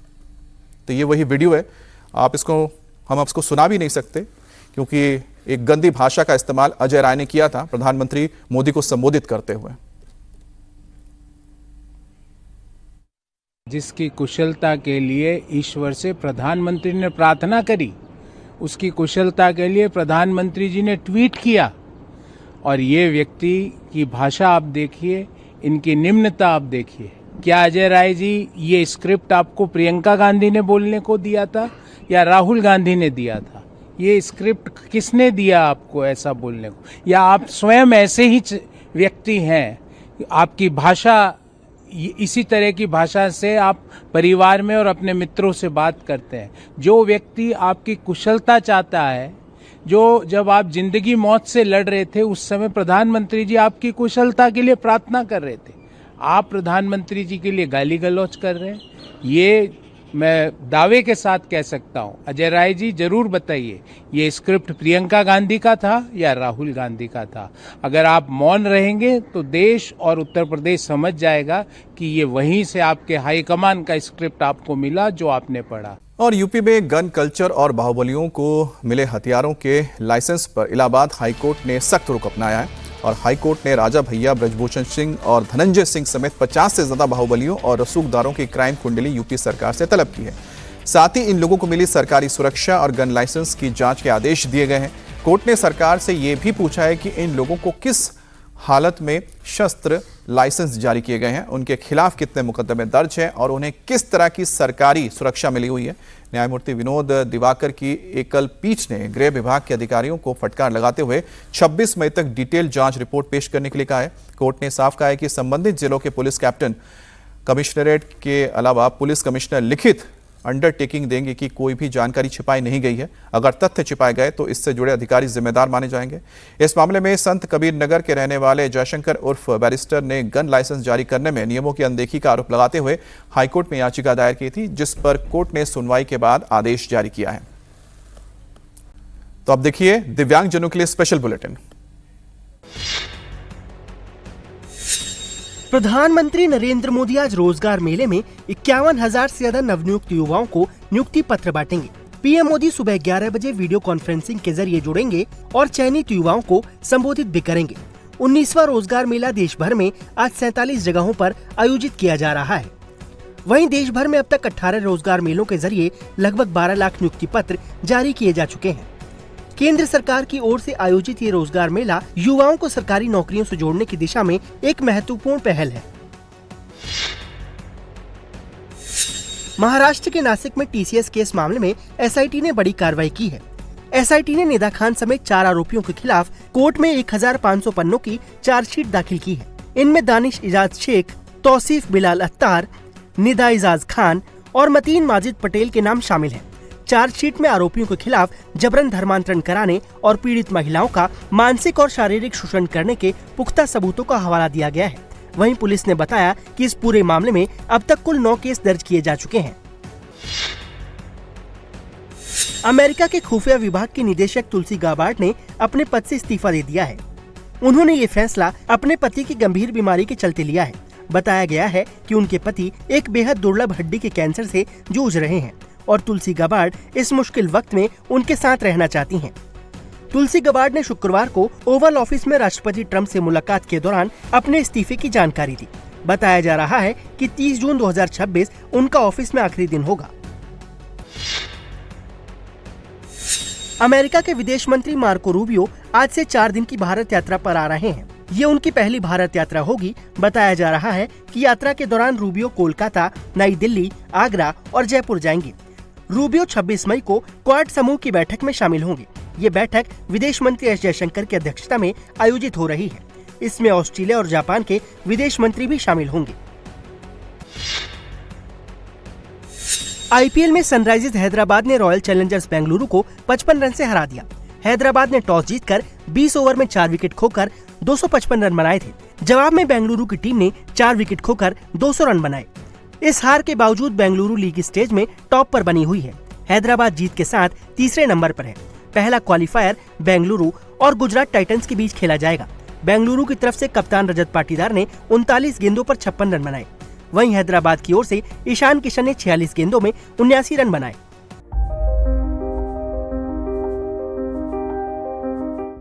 तो ये वही वीडियो है, हम आपको सुना भी नहीं सकते क्योंकि एक गंदी भाषा का इस्तेमाल अजय राय ने किया था प्रधानमंत्री मोदी को संबोधित करते हुए। जिसकी कुशलता के लिए ईश्वर से प्रधानमंत्री ने प्रार्थना करी, उसकी कुशलता के लिए प्रधानमंत्री जी ने ट्वीट किया। और ये व्यक्ति की भाषा आप देखिए, इनकी निम्नता आप देखिए। क्या अजय राय जी ये स्क्रिप्ट आपको प्रियंका गांधी ने बोलने को दिया था या राहुल गांधी ने दिया था? ये स्क्रिप्ट किसने दिया आपको ऐसा बोलने को? या आप स्वयं ऐसे ही व्यक्ति हैं? आपकी भाषा इसी तरह की भाषा से आप परिवार में और अपने मित्रों से बात करते हैं। जो व्यक्ति आपकी कुशलता चाहता है, जो जब आप जिंदगी मौत से लड़ रहे थे उस समय प्रधानमंत्री जी आपकी कुशलता के लिए प्रार्थना कर रहे थे। आप प्रधानमंत्री जी के लिए गाली गलौज कर रहे हैं, ये मैं दावे के साथ कह सकता हूं। अजय राय जी जरूर बताइए, ये स्क्रिप्ट प्रियंका गांधी का था या राहुल गांधी का था? अगर आप मौन रहेंगे तो देश और उत्तर प्रदेश समझ जाएगा कि ये वहीं से आपके हाईकमान का स्क्रिप्ट आपको मिला जो आपने पढ़ा। और यूपी में गन कल्चर और बाहुबलियों को मिले हथियारों के लाइसेंस पर इलाहाबाद हाईकोर्ट ने सख्त रुख अपनाया है और हाईकोर्ट ने राजा भैया, ब्रजभूषण सिंह और धनंजय सिंह समेत 50 से ज्यादा बाहुबलियों और रसूखदारों की क्राइम कुंडली यूपी सरकार से तलब की है। साथ ही इन लोगों को मिली सरकारी सुरक्षा और गन लाइसेंस की जांच के आदेश दिए गए हैं। कोर्ट ने सरकार से यह भी पूछा है कि इन लोगों को किस हालत में शस्त्र लाइसेंस जारी किए गए हैं, उनके खिलाफ कितने मुकदमे दर्ज हैं और उन्हें किस तरह की सरकारी सुरक्षा मिली हुई है। न्यायमूर्ति विनोद दिवाकर की एकल पीठ ने गृह विभाग के अधिकारियों को फटकार लगाते हुए 26 मई तक डिटेल जांच रिपोर्ट पेश करने के लिए कहा है। कोर्ट ने साफ कहा है कि संबंधित जिलों के पुलिस कैप्टन कमिश्नरेट के अलावा पुलिस कमिश्नर लिखित अंडरटेकिंग देंगे कि कोई भी जानकारी छिपाई नहीं गई है। अगर तथ्य छिपाए गए तो इससे जुड़े अधिकारी जिम्मेदार माने जाएंगे। इस मामले में संत कबीर नगर के रहने वाले जयशंकर उर्फ बैरिस्टर ने गन लाइसेंस जारी करने में नियमों की अनदेखी का आरोप लगाते हुए हाईकोर्ट में याचिका दायर की थी, जिस पर कोर्ट ने सुनवाई के बाद आदेश जारी किया है। तो अब देखिए दिव्यांगजनों के लिए स्पेशल बुलेटिन। प्रधानमंत्री नरेंद्र मोदी आज रोजगार मेले में 51,000 से ज्यादा नवनियुक्त युवाओं को नियुक्ति पत्र बांटेंगे। पीएम मोदी सुबह 11 बजे वीडियो कॉन्फ्रेंसिंग के जरिए जुड़ेंगे और चयनित युवाओं को संबोधित भी करेंगे। 19वां रोजगार मेला देश भर में आज 47 जगहों पर आयोजित किया जा रहा है। वहीं देश भर में अब तक 18 रोजगार मेलों के जरिए लगभग 12 लाख नियुक्ति पत्र जारी किए जा चुके हैं। केंद्र सरकार की ओर से आयोजित ये रोजगार मेला युवाओं को सरकारी नौकरियों से जोड़ने की दिशा में एक महत्वपूर्ण पहल है। महाराष्ट्र के नासिक में टीसीएस केस मामले में एसआईटी ने बड़ी कार्रवाई की है। एसआईटी ने निदा खान समेत 4 आरोपियों के खिलाफ कोर्ट में 1500 पन्नों की चार्जशीट दाखिल की है। इनमें दानिश इजाज शेख, तौसीफ बिलाल अत्तार, निदा इजाज खान और मतीन माजिद पटेल के नाम शामिल हैं। चार्जशीट में आरोपियों के खिलाफ जबरन धर्मांतरण कराने और पीड़ित महिलाओं का मानसिक और शारीरिक शोषण करने के पुख्ता सबूतों का हवाला दिया गया है। वहीं पुलिस ने बताया कि इस पूरे मामले में अब तक कुल 9 केस दर्ज किए जा चुके हैं। अमेरिका के खुफिया विभाग के निदेशक तुलसी गाबार्ड ने अपने पद से इस्तीफा दे दिया है। उन्होंने ये फैसला अपने पति की गंभीर बीमारी के चलते लिया है। बताया गया है कि उनके पति एक बेहद दुर्लभ हड्डी के कैंसर से जूझ रहे हैं और तुलसी गाबार्ड इस मुश्किल वक्त में उनके साथ रहना चाहती हैं। तुलसी गाबार्ड ने शुक्रवार को ओवल ऑफिस में राष्ट्रपति ट्रंप से मुलाकात के दौरान अपने इस्तीफे की जानकारी दी। बताया जा रहा है कि 30 जून 2026 उनका ऑफिस में आखिरी दिन होगा। अमेरिका के विदेश मंत्री मार्को रूबियो आज से 4 दिन की भारत यात्रा पर आ रहे हैं। ये उनकी पहली भारत यात्रा होगी। बताया जा रहा है कि यात्रा के दौरान रूबियो कोलकाता, नई दिल्ली, आगरा और जयपुर जाएंगे। रूबियो 26 मई को क्वाड समूह की बैठक में शामिल होंगे। ये बैठक विदेश मंत्री एस जयशंकर की अध्यक्षता में आयोजित हो रही है। इसमें ऑस्ट्रेलिया और जापान के विदेश मंत्री भी शामिल होंगे। आईपीएल में सनराइजर्स हैदराबाद ने रॉयल चैलेंजर्स बेंगलुरु को 55 रन से हरा दिया। हैदराबाद ने टॉस जीतकर 20 ओवर में 4 विकेट खोकर 255 रन बनाए थे। जवाब में बेंगलुरु की टीम ने 4 विकेट खोकर 200 रन बनाए। इस हार के बावजूद बेंगलुरु लीग स्टेज में टॉप पर बनी हुई है। हैदराबाद जीत के साथ तीसरे नंबर पर है। पहला क्वालिफायर बेंगलुरु और गुजरात टाइटंस के बीच खेला जाएगा। बेंगलुरु की तरफ से कप्तान रजत पाटीदार ने 39 गेंदों पर 56 रन बनाए। वहीं हैदराबाद की ओर से ईशान किशन ने 46 गेंदों में 79 रन बनाए।